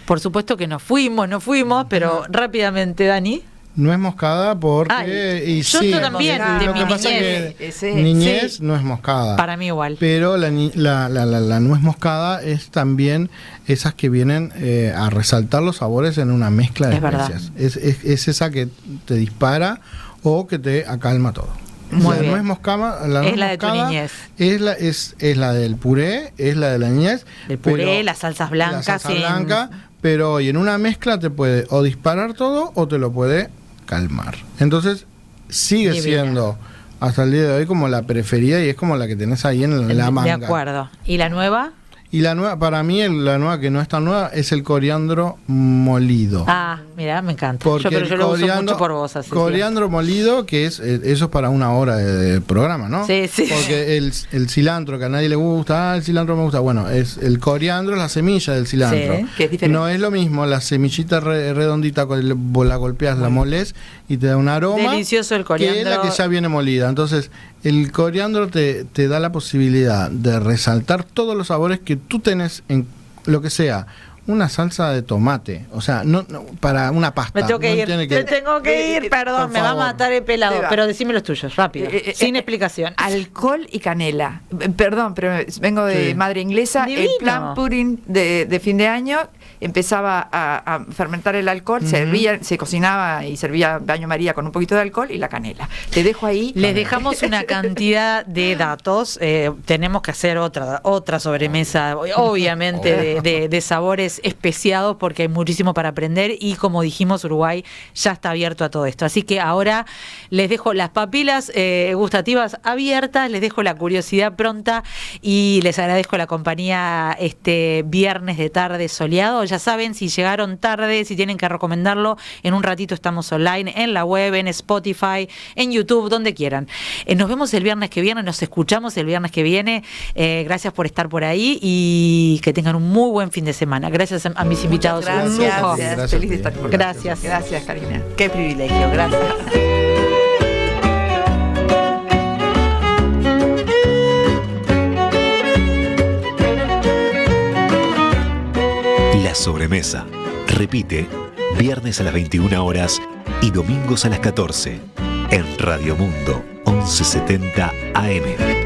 Speaker 2: Por supuesto que no fuimos, pero rápidamente, Dani.
Speaker 4: Nuez moscada porque...
Speaker 2: yo también, de
Speaker 4: lo
Speaker 2: mi
Speaker 4: que pasa
Speaker 2: niñez.
Speaker 4: es que niñez, nuez moscada.
Speaker 2: Para mí igual.
Speaker 4: Pero la nuez moscada es también esas que vienen a resaltar los sabores en una mezcla de especias. Es esa que te dispara o que te acalma todo.
Speaker 2: Muy bien.
Speaker 4: Nuez moscada,
Speaker 2: es la de tu niñez.
Speaker 4: Es la del puré, es la de la niñez.
Speaker 2: El puré, las salsas blancas.
Speaker 4: La salsa blanca, pero hoy en una mezcla te puede o disparar todo o te lo puede calmar. Entonces sigue siendo hasta el día de hoy como la preferida y es como la que tenés ahí en la manga.
Speaker 2: De acuerdo. ¿Y la nueva?
Speaker 4: Y la nueva, para mí, la nueva que no es tan nueva es el coriandro molido.
Speaker 2: Ah, mira, me encanta.
Speaker 4: Porque
Speaker 2: yo lo uso mucho por vos. Así
Speaker 4: coriandro molido, que es eso es para una hora de programa, ¿no?
Speaker 2: Sí.
Speaker 4: Porque el cilantro, que a nadie le gusta, el cilantro me gusta. Bueno, es el coriandro, la semilla del cilantro.
Speaker 3: Sí, que es diferente.
Speaker 4: No es lo mismo, la semillita redondita, la golpeas, la molés y te da un aroma.
Speaker 2: Delicioso el coriandro.
Speaker 4: Que es la que ya viene molida. Entonces, el coriandro te da la posibilidad de resaltar todos los sabores que tú tenés en lo que sea. Una salsa de tomate, o sea, no para una pasta.
Speaker 2: Me tengo que ir, perdón, me va a matar el pelado, pero decime los tuyos, rápido, sin explicación.
Speaker 3: Alcohol y canela. Perdón, pero vengo de madre inglesa.
Speaker 2: Divino.
Speaker 3: El plan pudding de fin de año empezaba a fermentar el alcohol, se cocinaba y servía baño María con un poquito de alcohol y la canela. Te dejo ahí.
Speaker 2: Les dejamos una cantidad de datos. Tenemos que hacer otra sobremesa, obviamente, de sabores especiados, porque hay muchísimo para aprender y, como dijimos, Uruguay ya está abierto a todo esto. Así que ahora les dejo las papilas gustativas abiertas, les dejo la curiosidad pronta y les agradezco la compañía este viernes de tarde soleado. Ya saben, si llegaron tarde, si tienen que recomendarlo, en un ratito estamos online, en la web, en Spotify, en YouTube, donde quieran. Nos vemos el viernes que viene, nos escuchamos el viernes que viene. Gracias por estar por ahí y que tengan un muy buen fin de semana. Gracias a mis invitados.
Speaker 5: Gracias,
Speaker 2: un lujo.
Speaker 3: Gracias. Feliz de estar por
Speaker 2: Gracias.
Speaker 3: Gracias, Karina.
Speaker 5: Qué privilegio, gracias.
Speaker 1: La sobremesa. Repite, viernes a las 21 horas y domingos a las 14. En Radio Mundo, 1170 AM.